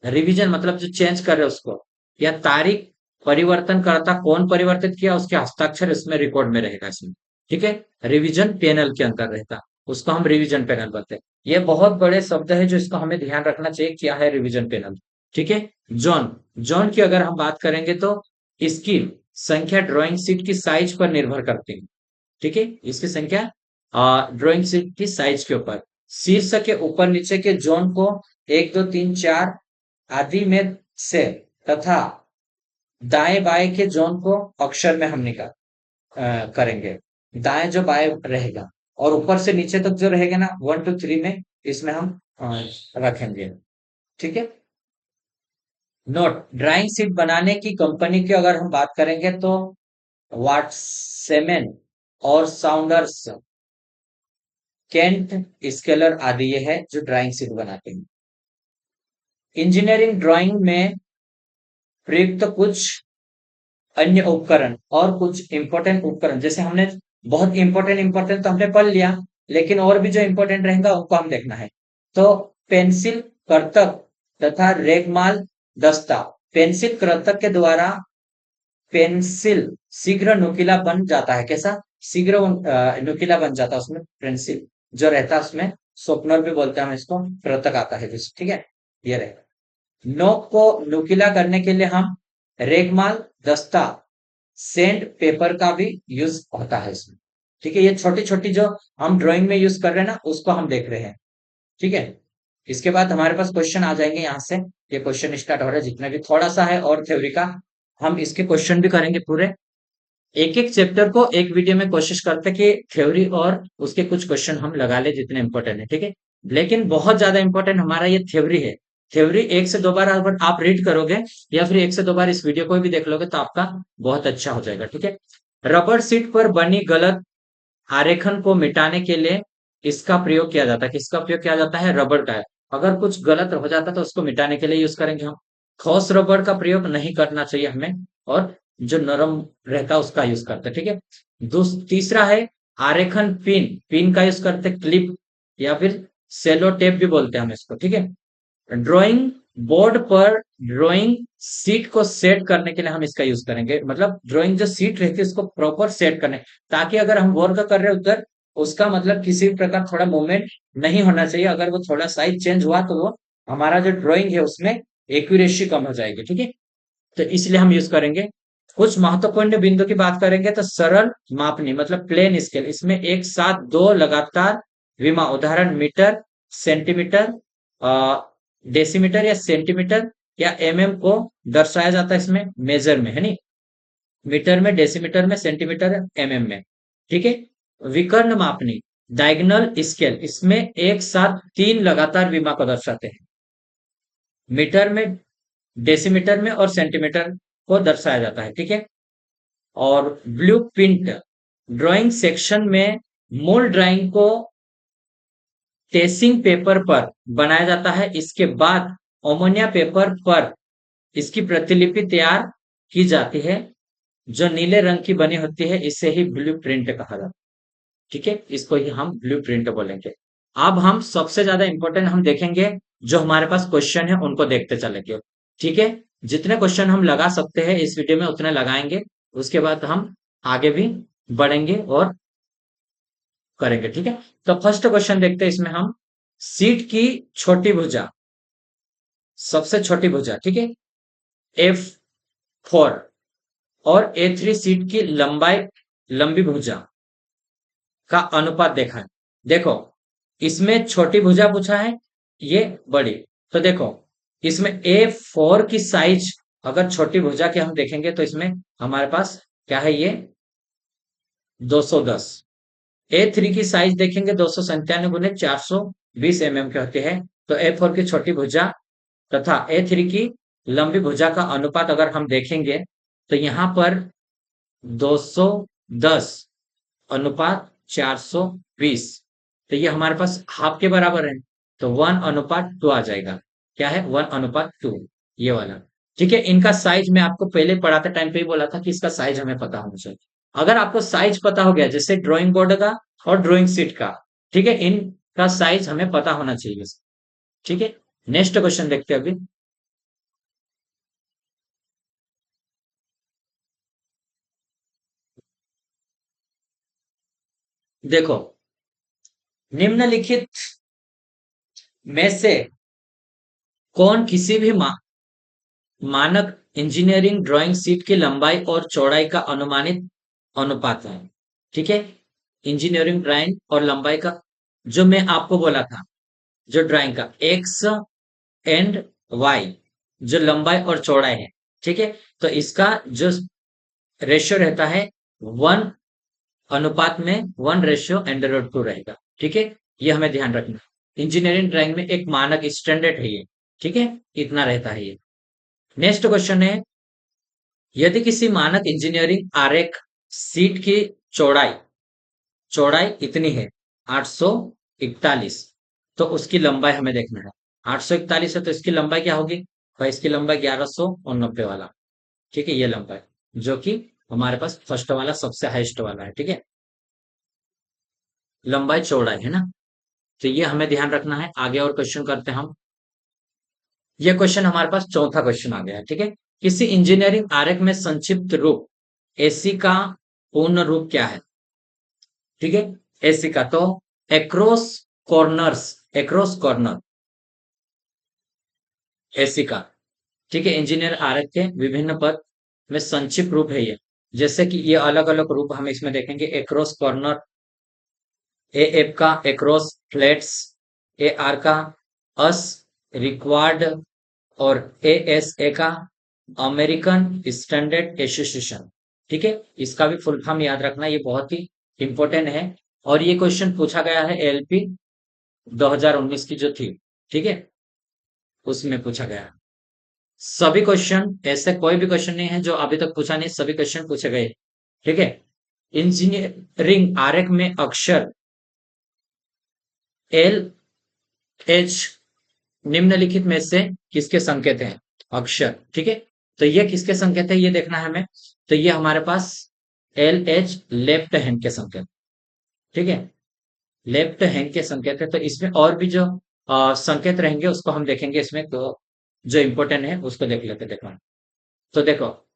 रिवीजन मतलब जो चेंज कर रहे हैं उसको, या तारीख परिवर्तन करता कौन परिवर्तित किया उसके हस्ताक्षर इसमें रिकॉर्ड में रहेगा इसमें, ठीक है। रिवीजन पैनल के अंदर रहता, उसको हम रिवीजन पैनल बोलते हैं। ये बहुत बड़े शब्द है जो इसको हमें ध्यान रखना चाहिए, क्या है रिवीजन पैनल, ठीक है। जोन, जोन की अगर हम बात करेंगे तो इसकी संख्या ड्राइंग शीट की साइज पर निर्भर करती है, ठीक है, इसकी संख्या ड्राइंग शीट की साइज के ऊपर। शीर्ष के ऊपर नीचे के जोन को 1, 2, 3, 4 आदि में से तथा दाएं बाएं के जोन को अक्षर में हम निकाल करेंगे, दाएं जो बाएं रहेगा और ऊपर से नीचे तक जो रहेगा ना 1, 2, 3 में, इसमें हम रखेंगे, ठीक है। नोट, ड्राइंग शीट बनाने की कंपनी की अगर हम बात करेंगे तो वाटसेमैन और साउंडर्स, केंट, स्केलर आदि ये है जो ड्राइंग शीट बनाते हैं। इंजीनियरिंग ड्राइंग में प्रयुक्त कुछ अन्य उपकरण और कुछ इंपॉर्टेंट उपकरण, जैसे हमने बहुत इंपॉर्टेंट तो हमने पढ़ लिया, लेकिन और भी जो इंपॉर्टेंट रहेगा उनको हम देखना है। तो पेंसिल, कर्तक तथा रेगमाल दस्ता। पेंसिल कर्तक के द्वारा पेंसिल शीघ्र नुकीला बन जाता है, कैसा, शीघ्र नुकीला बन जाता है उसमें पेंसिल जो रहता है उसमें शॉर्पनर भी बोलते हैं हम इसको, कृतक आता है जिस, ठीक है, ये रहेगा। नोक को नुकीला करने के लिए हम रेगमाल, दस्ता, सेंड पेपर का भी यूज होता है इसमें, ठीक है। ये छोटी छोटी जो हम ड्राइंग में यूज कर रहे हैं ना, उसको हम देख रहे हैं, ठीक है। इसके बाद हमारे पास क्वेश्चन आ जाएंगे यहाँ से, ये क्वेश्चन स्टार्ट हो रहा है, जितना भी थोड़ा सा है और थ्योरी का, हम इसके क्वेश्चन भी करेंगे पूरे। एक एक चैप्टर को एक वीडियो में कोशिश करते हैं कि थ्योरी और उसके कुछ क्वेश्चन हम लगा ले जितने इंपॉर्टेंट है, ठीक है। लेकिन बहुत ज्यादा इंपॉर्टेंट हमारा ये थ्योरी है। थ्योरी एक से दो बार अगर आप रीड करोगे या फिर एक से दो बार इस वीडियो को भी देख लोगे तो आपका बहुत अच्छा हो जाएगा, ठीक है। रबर शीट पर बनी गलत आरेखन को मिटाने के लिए इसका प्रयोग किया जाता है। किसका प्रयोग किया जाता है? रबर का। अगर कुछ गलत हो जाता है तो उसको मिटाने के लिए यूज करेंगे हम। ठोस रबर का प्रयोग नहीं करना चाहिए हमें, और जो नरम रहता है उसका यूज करते हैं, ठीक है। तीसरा है आरेखन पिन। पिन का यूज करते हैं, क्लिप या फिर सेलो टेप भी बोलते हैं हम इसको, ठीक है। ड्राइंग बोर्ड पर ड्राइंग सीट को सेट करने के लिए हम इसका यूज करेंगे, मतलब ड्राइंग जो सीट रहती है उसको प्रॉपर सेट करने, ताकि अगर हम वर्क कर रहे हैं उधर, उसका मतलब किसी भी प्रकार थोड़ा मूवमेंट नहीं होना चाहिए। अगर वो थोड़ा साइज चेंज हुआ तो वो हमारा जो ड्राइंग है उसमें एक्यूरेसी कम हो जाएगी, ठीक है। तो इसलिए हम यूज करेंगे। कुछ महत्वपूर्ण बिंदु की बात करेंगे तो सरल मापनी मतलब प्लेन स्केल, इसमें एक साथ दो लगातार विमा, उदाहरण मीटर, सेंटीमीटर, डेसीमीटर या सेंटीमीटर या एमएम को दर्शाया जाता है इसमें मेजर में, है नहीं, मीटर में, डेसीमीटर में, सेंटीमीटर, एमएम में, ठीक है। विकर्ण मापनी डायगोनल स्केल, इसमें एक साथ तीन लगातार विमा को दर्शाते हैं, मीटर में, डेसीमीटर में और सेंटीमीटर को दर्शाया जाता है, ठीक है। और ब्लू प्रिंट ड्राइंग सेक्शन में मूल ड्राइंग को टेसिंग पेपर पर बनाया जाता है, इसके बाद अमोनिया पेपर पर इसकी प्रतिलिपि तैयार की जाती है, जो नीले रंग की बनी होती है, इसे ही ब्लू प्रिंट कहा जाता है, ठीक है। इसको ही हम ब्लू प्रिंट बोलेंगे। अब हम सबसे ज्यादा इंपॉर्टेंट हम देखेंगे, जो हमारे पास क्वेश्चन है उनको देखते चलेंगे, ठीक है। जितने क्वेश्चन हम लगा सकते हैं इस वीडियो में उतने लगाएंगे, उसके बाद हम आगे भी बढ़ेंगे और करेंगे, ठीक है। तो फर्स्ट क्वेश्चन देखते हैं इसमें हम, सीट की छोटी भुजा, सबसे छोटी भुजा, ठीक है, F4 और A3 सीट की लंबाई, लंबी भुजा का अनुपात देखा है। देखो, इसमें छोटी भुजा पूछा है, ये बड़ी। तो देखो, इसमें A4 की साइज अगर छोटी भुजा की हम देखेंगे तो इसमें हमारे पास क्या है, ये 210। A3 की साइज देखेंगे 297 गुने 420 mm के होते हैं। तो A4 की छोटी भुजा तथा A3 की लंबी भुजा का अनुपात अगर हम देखेंगे तो यहां पर 210 अनुपात 420, तो ये हमारे पास हाफ के बराबर है, तो 1:2 आ जाएगा। क्या है? 1:2, ये वाला, ठीक है। इनका साइज मैं आपको पहले पढ़ाते टाइम पे ही बोला था कि इसका साइज हमें पता होना चाहिए। अगर आपको साइज पता हो गया, जैसे ड्राइंग बोर्ड का और ड्राइंग शीट का, ठीक है, इनका साइज हमें पता होना चाहिए, ठीक है। नेक्स्ट क्वेश्चन देखते हैं अभी। देखो, निम्नलिखित में से कौन किसी भी मानक इंजीनियरिंग ड्राइंग शीट की लंबाई और चौड़ाई का अनुमानित अनुपात है, ठीक है। इंजीनियरिंग ड्राइंग और लंबाई का, जो मैं आपको बोला था, जो ड्राइंग का एक्स एंड वाई, जो लंबाई और चौड़ाई है, ठीक है। तो इसका जो रेशियो रहता है 1 अनुपात में 1:2 रहेगा, ठीक है। ये हमें ध्यान रखना, इंजीनियरिंग ड्राइंग में एक मानक स्टैंडर्ड है ये, ठीक है, इतना रहता है ये। नेक्स्ट क्वेश्चन है, यदि किसी मानक इंजीनियरिंग आरेख सीट की चौड़ाई, चौड़ाई इतनी है 841, तो उसकी लंबाई हमें देखना है। 841 है तो इसकी लंबाई क्या होगी भाई? इसकी लंबाई 1190 वाला, ठीक है, ये लंबाई, जो कि हमारे पास फर्स्ट वाला सबसे हाईएस्ट वाला है, ठीक है। लंबाई चौड़ाई है ना, तो ये हमें ध्यान रखना है। आगे और क्वेश्चन करते हैं हम। ये क्वेश्चन हमारे पास चौथा क्वेश्चन आ गया है, ठीक है। किसी इंजीनियरिंग आरेख में संक्षिप्त रूप एसी का पूर्ण रूप क्या है? ठीक है, एसी का तो across corners, across corner, AC का। ठीक है, इंजीनियर आरक के विभिन्न पद में संक्षिप्त रूप है ये। जैसे कि ये अलग अलग रूप हम इसमें देखेंगे, एक्रॉस कॉर्नर, ए एफ का एक्रॉस फ्लैट्स, ए आर का अस रिक्वायर्ड, और ए एस ए का अमेरिकन स्टैंडर्ड एसोसिएशन। ठीक है, इसका भी फुल फॉर्म याद रखना, ये बहुत ही इंपॉर्टेंट है। और ये क्वेश्चन पूछा गया है एलपी 2019 की जो थी, ठीक है, उसमें पूछा गया है। सभी क्वेश्चन, ऐसे कोई भी क्वेश्चन नहीं है जो अभी तक पूछा नहीं, सभी क्वेश्चन पूछे गए। ठीक है, इंजीनियरिंग आरेख में अक्षर एल एच निम्नलिखित में से किसके संकेत हैं? अक्षर। ठीक है, तो ये किसके संकेत है ये देखना है हमें। तो ये हमारे पास एल एच लेफ्ट हैंड के संकेत। ठीक है, लेफ्ट हैंड के संकेत है। तो इसमें और भी जो संकेत रहेंगे उसको हम देखेंगे इसमें, तो जो इंपॉर्टेंट है उसको देख लेते, देखो। तो देखो,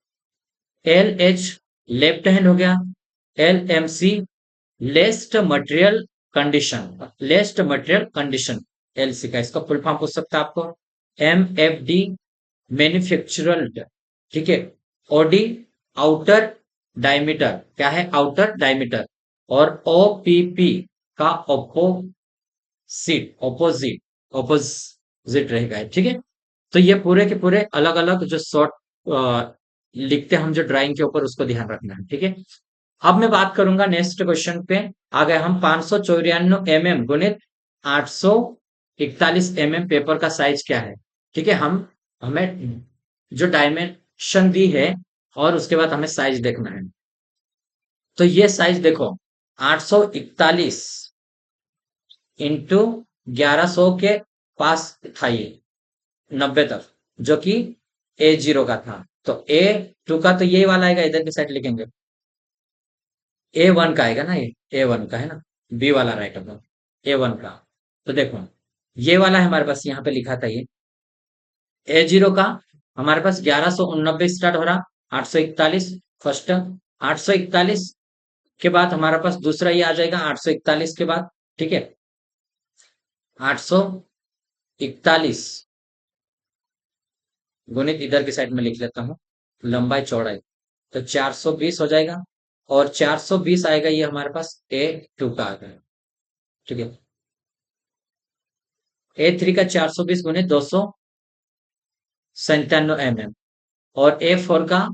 एल एच लेफ्ट हैंड हो गया, L M C least material condition, least material condition, LC का इसका फुल फॉर्म पूछ सकता है आपको। एम एफ डी मैन्युफैक्चरल, ठीक है, ओडी आउटर डायमीटर, क्या है आउटर डायमीटर, और ओपीपी का ओपोजिट, ओपोजिट, ओपोजिट रहेगा। ठीक है, तो ये पूरे के पूरे अलग अलग जो शॉर्ट लिखते हैं हम जो ड्राइंग के ऊपर, उसको ध्यान रखना है। ठीक है, अब मैं बात करूंगा नेक्स्ट क्वेश्चन पे। आ गए हम 594 mm गुणित 841 mm पेपर का साइज क्या है? ठीक है, हम हमें जो डायमेंशन दी है और उसके बाद हमें साइज देखना है। तो ये साइज देखो, 841 इंटू 1100 के पास था ये, 90 तक, जो कि A0 का था। तो A2 का तो यही वाला आएगा, इधर की साइड लिखेंगे। A1 का आएगा ना, ये A1 का है ना, बी वाला राइट होगा A1 का। तो देखो, ये वाला है हमारे पास, यहाँ पे लिखा था ये A0 का हमारे पास 1189 स्टार्ट हो रहा, 841 फर्स्ट, 841 के बाद हमारे पास दूसरा ये आ जाएगा 841 के बाद। ठीक है, 841 गुणित इधर की साइड में लिख लेता हूँ, लंबाई चौड़ाई, तो 420 हो जाएगा। और 420 आएगा ये हमारे पास A2 का आ गया। ठीक है, A3 का 420 गुणित 297 mm, और A4 का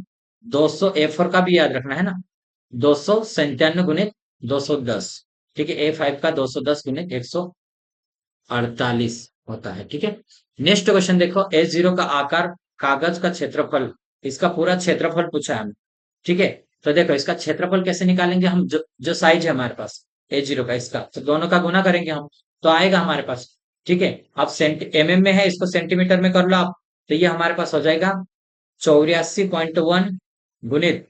200, A4 का भी याद रखना है ना, 297 गुणित 210। ठीक है, A5 का 210 गुणित 148 होता है। ठीक है, नेक्स्ट क्वेश्चन देखो, A0 का आकार, कागज का क्षेत्रफल, इसका पूरा क्षेत्रफल पूछा है हमें। ठीक है, तो देखो इसका क्षेत्रफल कैसे निकालेंगे हम, जो साइज है हमारे पास A0 का, इसका तो दोनों का गुना करेंगे हम, तो आएगा हमारे पास। ठीक है, अब mm में है, इसको सेंटीमीटर में कर लो आप, तो ये हमारे पास हो जाएगा 84.1 गुणित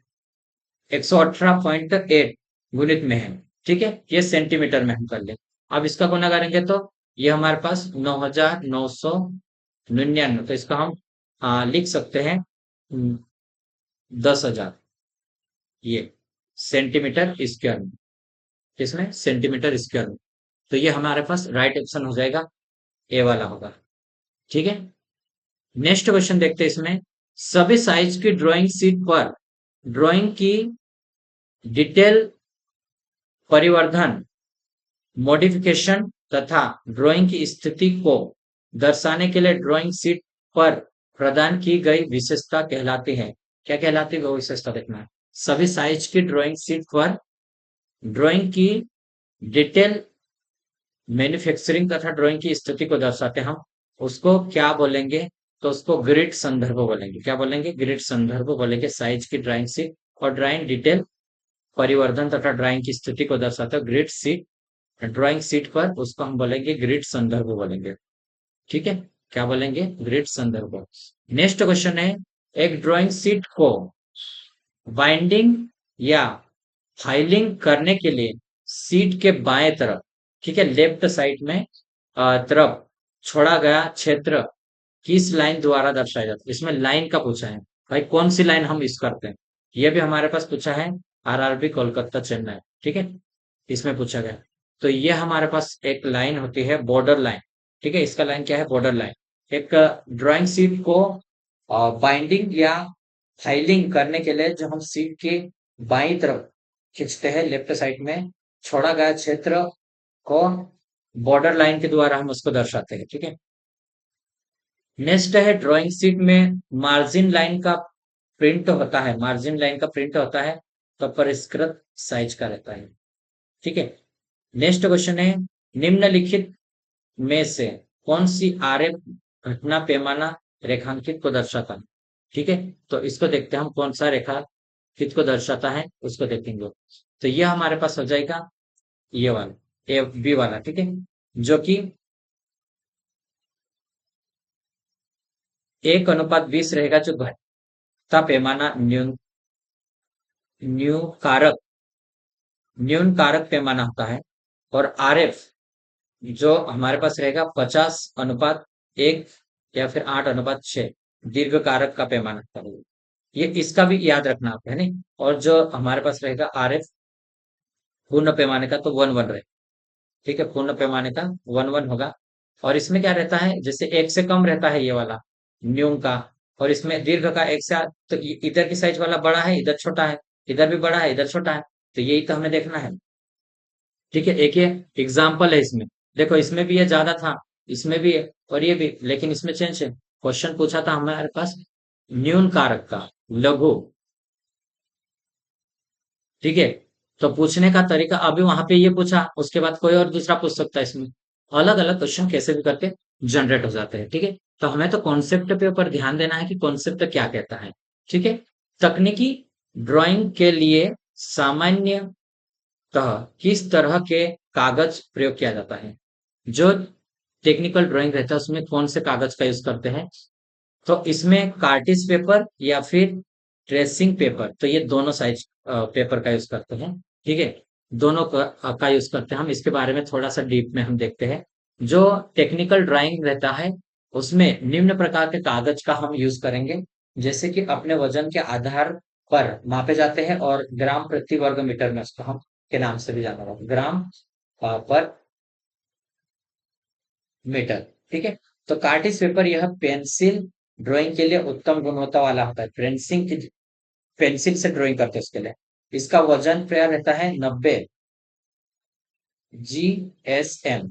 118.8 गुणित में है। ठीक है, ये सेंटीमीटर में हम कर ले। अब इसका गुना करेंगे तो ये हमारे पास 9,999, तो इसका हम लिख सकते हैं 10,000, ये सेंटीमीटर स्क्वायर में, इसमें सेंटीमीटर स्क्वायर में। तो ये हमारे पास राइट ऑप्शन हो जाएगा, ए वाला होगा। ठीक है, नेक्स्ट क्वेश्चन देखते हैं इसमें, सभी साइज की ड्राइंग शीट पर ड्राइंग की डिटेल परिवर्धन, मॉडिफिकेशन तथा ड्राइंग की स्थिति को दर्शाने के लिए ड्राइंग शीट पर प्रदान की गई विशेषता कहलाती है। क्या कहलाती है वो विशेषता देखना है। सभी साइज की ड्राइंग शीट पर ड्राइंग की डिटेल, मैन्युफैक्चरिंग तथा ड्राइंग की स्थिति को दर्शाते हम उसको क्या बोलेंगे? तो उसको ग्रिड संदर्भ बोलेंगे। क्या बोलेंगे? ग्रिड संदर्भ बोलेंगे। साइज की ड्राइंग शीट और ड्राइंग डिटेल परिवर्धन तथा ड्राइंग की स्थिति को दर्शाता है ग्रिड शीट, ड्राइंग शीट पर उसको हम बोलेंगे ग्रिड संदर्भ बोलेंगे। ठीक है, क्या बोलेंगे? ग्रिड संदर्भ। नेक्स्ट क्वेश्चन है, एक ड्राइंग शीट को बाइंडिंग या फाइलिंग करने के लिए सीट के बाएं तरफ, ठीक है, लेफ्ट साइड में तरफ छोड़ा गया क्षेत्र किस लाइन द्वारा दर्शाया जाता है? इसमें लाइन का पूछा है भाई, कौन सी लाइन हम यूज करते हैं, ये भी हमारे पास पूछा है। आरआरबी कोलकाता चेन्नई, ठीक है, इसमें पूछा गया। तो ये हमारे पास एक लाइन होती है बॉर्डर लाइन। ठीक है, इसका लाइन क्या है, बॉर्डर लाइन। एक ड्राइंग शीट को बाइंडिंग या फाइलिंग करने के लिए जो हम शीट की बाईं तरफ खींचते हैं, लेफ्ट साइड में छोड़ा गया क्षेत्र को बॉर्डर लाइन के द्वारा हम उसको दर्शाते हैं। ठीक है, नेक्स्ट है ड्राइंग शीट में मार्जिन लाइन का प्रिंट होता है, मार्जिन लाइन का प्रिंट होता है तो परिष्कृत साइज का रहता है। ठीक है, नेक्स्ट क्वेश्चन है निम्नलिखित में से कौन सी आरेख घटना पैमाना रेखांकित को दर्शाता है। ठीक है, तो इसको देखते हैं हम कौन सा रेखांकित को दर्शाता है, उसको देखेंगे। तो ये हमारे पास हो जाएगा ये वाला, ए बी वाला। ठीक है, जो कि 1:20 रहेगा, जो घटता पैमाना न्यून कारक पैमाना होता है। और आरएफ जो हमारे पास रहेगा 50:1 या फिर 8:6 दीर्घ कारक का पैमाना होता है। ये इसका भी याद रखना आप है नहीं। और जो हमारे पास रहेगा आरएफ पूर्ण पैमाने का, तो 1:1 रहेगा। ठीक है, पूर्ण पैमाने का 1:1 होगा। और इसमें क्या रहता है, जैसे एक से कम रहता है ये वाला न्यून का, और इसमें दीर्घ का एक से तो इधर की साइज वाला बड़ा है, इधर छोटा है, इधर भी बड़ा है, इधर छोटा है। तो यही तो हमें देखना है। ठीक है, एक ये एग्जाम्पल है इसमें। देखो इसमें भी ये ज्यादा था, इसमें भी है, और ये भी, लेकिन इसमें चेंज है। क्वेश्चन पूछा था हमारे पास न्यून कारक का, लघु। ठीक है, तो पूछने का तरीका अभी वहां पे ये पूछा, उसके बाद कोई और दूसरा पूछ सकता है। इसमें अलग अलग क्वेश्चन कैसे भी करके जनरेट हो जाते हैं। ठीक है, तो हमें तो कॉन्सेप्ट पे ऊपर ध्यान देना है कि कॉन्सेप्ट क्या कहता है। ठीक है, तकनीकी ड्राइंग के लिए सामान्यतः किस तरह के कागज प्रयोग किया जाता है। जो टेक्निकल ड्राइंग रहता है उसमें कौन से कागज का यूज करते हैं, तो इसमें कार्टिस पेपर या फिर ट्रेसिंग पेपर, तो ये दोनों साइज पेपर का यूज करते हैं। ठीक है, दोनों का यूज करते हैं। हम इसके बारे में थोड़ा सा डीप में हम देखते हैं। जो टेक्निकल ड्राइंग रहता है उसमें निम्न प्रकार के कागज का हम यूज करेंगे, जैसे कि अपने वजन के आधार पर मापे जाते हैं, और ग्राम प्रति वर्ग मीटर में उसको हम के नाम से भी जाना जाता है, ग्राम पर मीटर। ठीक है, तो कार्टिस पेपर यह पेंसिल ड्राइंग के लिए उत्तम गुणवत्ता वाला होता है। पेंसिल से ड्राइंग करते हैं उसके लिए। इसका वजन प्राय रहता है 90 GSM।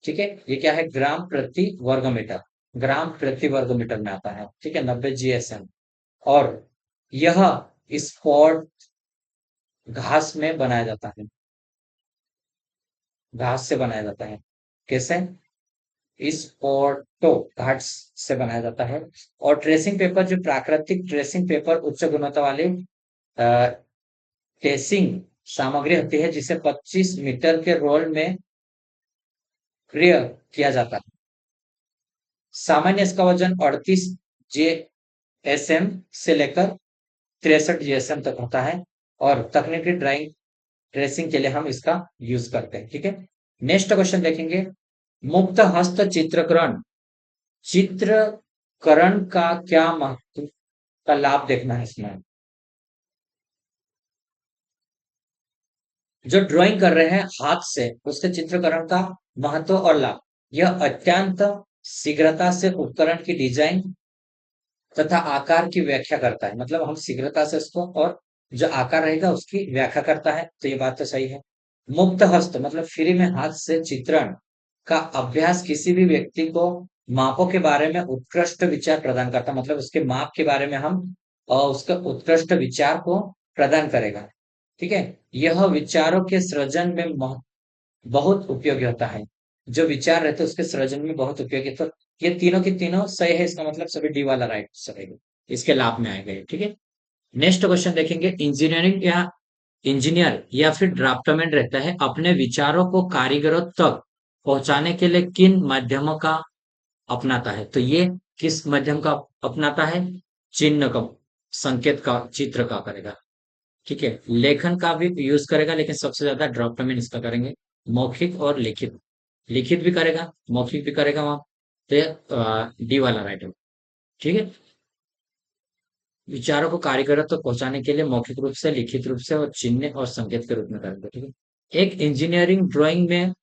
ठीक है, ये क्या है, ग्राम प्रति वर्ग मीटर, ग्राम प्रति वर्ग मीटर में आता है। ठीक है, 90 GSM। और यह स्पॉट घास में बनाया जाता है, घास से बनाया जाता है। कैसे, इस पोर्टो घाट से बनाया जाता है। और ट्रेसिंग पेपर, जो प्राकृतिक ट्रेसिंग पेपर उच्च गुणवत्ता वाले ट्रेसिंग सामग्री होती है, जिसे 25 मीटर के रोल में क्रिय किया जाता है। सामान्य इसका वजन 38 GSM से लेकर 63 GSM तक होता है। और तकनीकी ड्राइंग ट्रेसिंग के लिए हम इसका यूज करते हैं। ठीक है, नेक्स्ट क्वेश्चन देखेंगे। मुक्त हस्त चित्रकरण, चित्रकरण का क्या महत्व का लाभ देखना है इसमें। जो ड्राइंग कर रहे हैं हाथ से, उसके चित्रकरण का महत्व और लाभ। यह अत्यंत शीघ्रता से उपकरण की डिजाइन तथा आकार की व्याख्या करता है। मतलब हम शीघ्रता से उसको, और जो आकार रहेगा उसकी व्याख्या करता है। तो ये बात तो सही है। मुक्त हस्त मतलब फ्री में हाथ से चित्रण का अभ्यास किसी भी व्यक्ति को मापों के बारे में उत्कृष्ट विचार प्रदान करता है। मतलब उसके माप के बारे में हम उसके उत्कृष्ट विचार को प्रदान करेगा। ठीक है, यह विचारों के सृजन में बहुत उपयोगी होता है। जो विचार रहते हैं उसके सृजन में बहुत उपयोगी। तो ये तीनों की तीनों सही है, इसका मतलब सभी डी वाला राइट रहेगा, इसके लाभ में आएगा। ठीक है, नेक्स्ट क्वेश्चन देखेंगे। इंजीनियर या फिर ड्राफ्टमैन रहता है, अपने विचारों को कारीगरों तक पहुंचाने के लिए किन माध्यमों का अपनाता है। तो ये किस माध्यम का अपनाता है, चिन्ह का, संकेत का, चित्र का करेगा। ठीक है, लेखन का भी यूज करेगा, लेकिन सबसे ज्यादा ड्राफ्टमैन इसका करेंगे। मौखिक और लिखित, लिखित भी करेगा, मौखिक भी करेगा वहां। तो ये डी वाला राइट है। ठीक है, विचारों को कारीगरों तक पहुंचाने के लिए मौखिक रूप से, लिखित रूप से और चिन्ह और संकेत के रूप में करेंगे। ठीक है, एक इंजीनियरिंग ड्राइंग में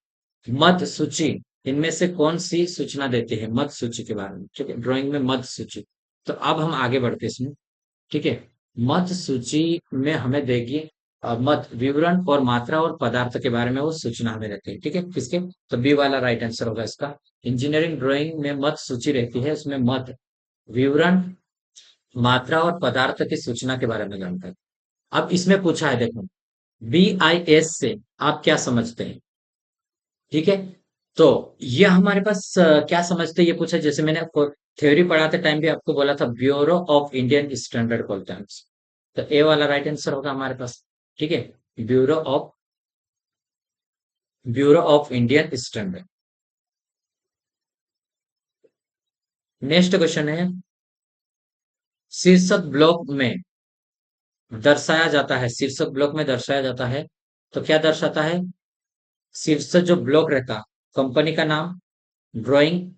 मध्य सूची इनमें से कौन सी सूचना देती है? मध्य सूची के बारे में, ठीक है, ड्राइंग में मध्य सूची। तो अब हम आगे बढ़ते हैं इसमें, ठीक है। मध्य सूची में हमें देगी मध्य विवरण और मात्रा और पदार्थ के बारे में वो सूचना हमें रहती है, ठीक है। किसके? तो बी वाला राइट आंसर होगा इसका। इंजीनियरिंग ड्राइंग में मध्य सूची रहती है, उसमें मध्य विवरण, मात्रा और पदार्थ की सूचना के बारे में जानकारी। अब इसमें पूछा है, देखो, BIS से आप क्या समझते हैं? ठीक है, तो ये हमारे पास क्या समझते हैं ये पूछा, जैसे मैंने आपको थ्योरी पढ़ाते टाइम भी आपको बोला था, ब्यूरो ऑफ इंडियन स्टैंडर्ड बोलते हैं। तो ए वाला राइट आंसर होगा हमारे पास, ठीक है। Bureau of bureau of Indian standard. Next question है, शीर्षक ब्लॉक में दर्शाया जाता है, शीर्षक ब्लॉक में दर्शाया जाता है, तो क्या दर्शाता है? शीर्षक जो ब्लॉक रहता, कंपनी का नाम, ड्राइंग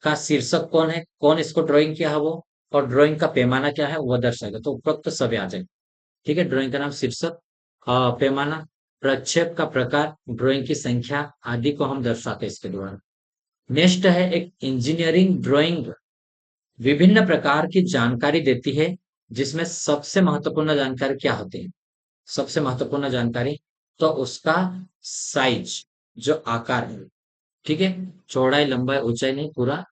का शीर्षक कौन है, कौन इसको ड्राइंग किया है वो, और ड्राइंग का पैमाना क्या है वो दर्शाएगा। तो उपरोक्त सभी आ जाएगा, ठीक है। ड्राइंग का नाम, शीर्षक, पैमाना, प्रक्षेप का प्रकार, ड्राइंग की संख्या आदि को हम दर्शाते हैं इसके द्वारा। नेक्स्ट है, एक इंजीनियरिंग ड्राइंग विभिन्न प्रकार की जानकारी देती है, जिसमें सबसे महत्वपूर्ण जानकारी क्या होती है? सबसे महत्वपूर्ण जानकारी, तो उसका साइज, जो आकार है, ठीक है। चौड़ाई, लंबाई, ऊंचाई नहीं, पूरा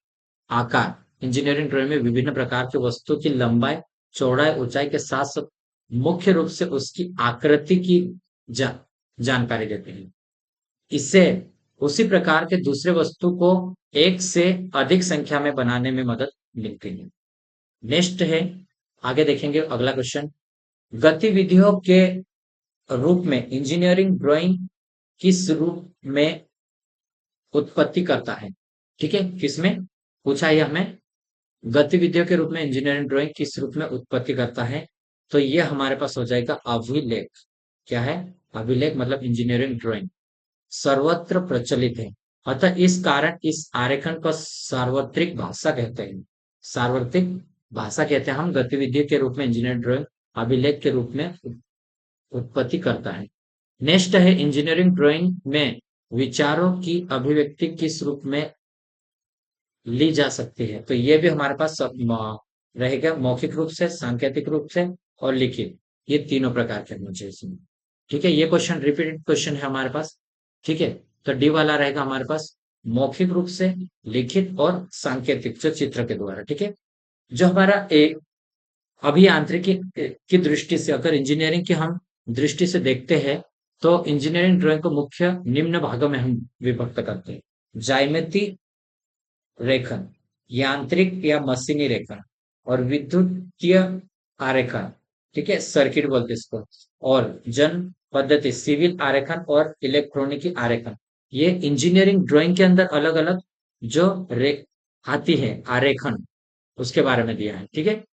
आकार। इंजीनियरिंग ड्राइंग में विभिन्न प्रकार की वस्तु की लंबाई, चौड़ाई, ऊंचाई के साथ साथ मुख्य रूप से उसकी आकृति की जा, जानकारी देते हैं। इससे उसी प्रकार के दूसरे वस्तु को एक से अधिक संख्या में बनाने में मदद मिलती है। नेक्स्ट है, आगे देखेंगे अगला क्वेश्चन, गतिविधियों के रूप में इंजीनियरिंग ड्राइंग किस रूप में उत्पत्ति करता है? ठीक है, किसमें पूछा है हमें, गतिविधियों के रूप में इंजीनियरिंग ड्राइंग किस रूप में उत्पत्ति करता है? तो ये हमारे पास हो जाएगा अभिलेख। क्या है? अभिलेख, मतलब इंजीनियरिंग ड्राइंग सर्वत्र प्रचलित है, अतः इस कारण इस आरेखन को सार्वत्रिक भाषा कहते हैं। सार्वत्रिक भाषा कहते हैं हम गतिविधि के रूप में इंजीनियरिंग ड्राइंग अभिलेख के रूप में उत्पत्ति करता है। नेक्स्ट है, इंजीनियरिंग ड्राइंग में विचारों की अभिव्यक्ति किस रूप में ली जा सकती है? तो ये भी हमारे पास सब रहेगा, मौखिक रूप से, सांकेतिक रूप से और लिखित, ये तीनों प्रकार के होने चाहिए इसमें, ठीक है। ये क्वेश्चन रिपीटेड क्वेश्चन है हमारे पास, ठीक है। तो डी वाला रहेगा हमारे पास, मौखिक रूप से, लिखित और सांकेतिक, जो चित्र के द्वारा, ठीक है। जो हमारा एक अभियांत्रिकी की दृष्टि से, अगर इंजीनियरिंग की हम दृष्टि से देखते हैं, तो इंजीनियरिंग ड्राइंग को मुख्य निम्न भागों में हम विभक्त करते हैं, ज्यामिति रेखन, यांत्रिक या मशीनी रेखन, और विद्युतीय आरेखन, ठीक है, सर्किट बोलते हैं इसको, और जन पद्धति, सिविल आरेखन और इलेक्ट्रॉनिकी आरेखन। ये इंजीनियरिंग ड्राइंग के अंदर अलग अलग जो रेख आती है, आरेखन, उसके बारे में दिया है, ठीक है।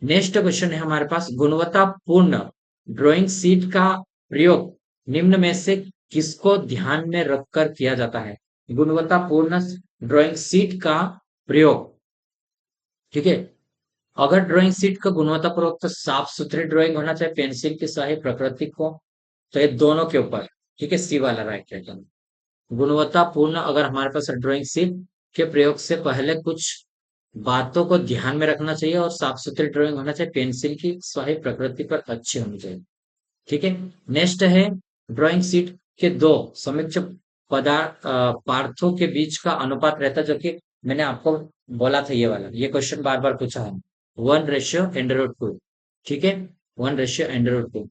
नेक्स्ट क्वेश्चन है हमारे पास, गुणवत्तापूर्ण ड्राइंग शीट का प्रयोग निम्न में से किसको ध्यान में रखकर किया जाता है? गुणवत्तापूर्ण ड्राइंग शीट का प्रयोग, ठीक है। अगर ड्राइंग शीट का गुणवत्तापूर्वक, तो साफ सुथरी ड्राइंग होना चाहिए, पेंसिल की स्याही, प्रकृति को, तो ये दोनों के ऊपर, ठीक है, सी वाला राइट रहेगा। गुणवत्तापूर्ण, अगर हमारे पास ड्राइंग शीट के प्रयोग से पहले कुछ बातों को ध्यान में रखना चाहिए, और साफ सुथरी ड्राइंग होना चाहिए, पेंसिल की स्याही प्रकृति पर अच्छी होनी चाहिए, ठीक है। नेक्स्ट है, ड्राइंग शीट के दो समुच्च पदार्थ पार्थों के बीच का अनुपात रहता है, जो कि मैंने आपको बोला था, ये वाला, ये क्वेश्चन बार बार पूछा है, 1:2, ठीक है, 1:2।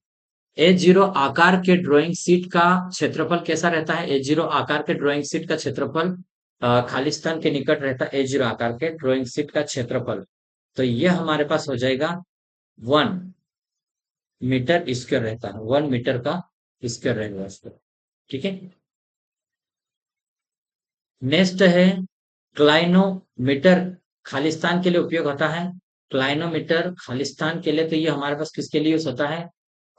A0 आकार के ड्राइंग शीट का क्षेत्रफल कैसा रहता है? A0 आकार के ड्राइंग शीट का क्षेत्रफल खालिस्तान के निकट रहता है, A0 आकार के ड्राइंग शीट का क्षेत्रफल, तो ये हमारे पास हो जाएगा 1 मीटर स्क्वायर रहता है, 1 मीटर का स्क्वायर रहेगा इसका, ठीक है। नेक्स्ट है, क्लाइनोमीटर खालिस्तान के लिए उपयोग होता है, क्लाइनोमीटर खालिस्तान के लिए, तो ये हमारे पास किसके लिए यूज होता है?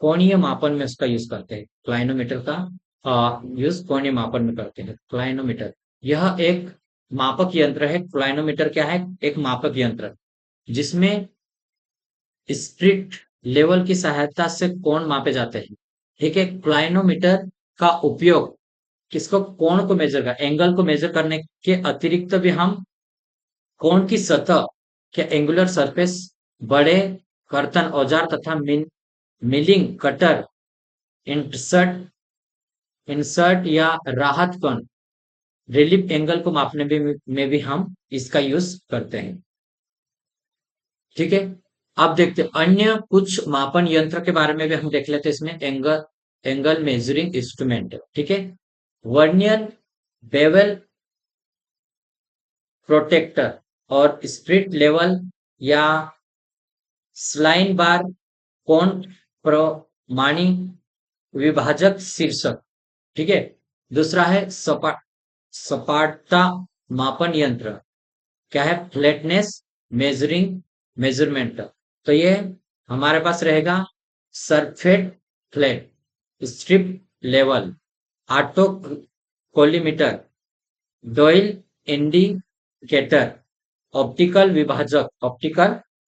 कोणीय मापन में उसका यूज करते हैं, क्लाइनोमीटर का यूज कोणीय मापन में करते हैं। क्लाइनोमीटर यह एक मापक यंत्र है। क्लाइनोमीटर क्या है? एक मापक यंत्र, जिसमें स्पिरिट लेवल की सहायता से कोण मापे जाते हैं, ठीक है। क्लाइनोमीटर का उपयोग किसको, कोण को मेजर कर, एंगल को मेजर करने के अतिरिक्त भी हम कोण की सतह के एंगुलर सरफेस, बड़े कर्तन औजार तथा मिलिंग कटर, इंसर्ट इंसर्ट या राहत कण, रिलीफ एंगल को मापने में भी हम इसका यूज करते हैं। ठीक है, अब देखते हैं अन्य कुछ मापन यंत्र के बारे में भी हम देख लेते हैं इसमें। एंगल एंगल मेजरिंग इंस्ट्रूमेंट, ठीक है, वर्नियर बेवल प्रोटेक्टर और स्प्रिट लेवल या स्लाइन बार, कोण प्रमाणी विभाजक शीर्षक। ठीक है, दूसरा है सपाटता मापन यंत्र, क्या है, फ्लैटनेस मेजरिंग मेजरमेंट। तो ये हमारे पास रहेगा surface flat, spirit level, auto collimator, dial indicator, optical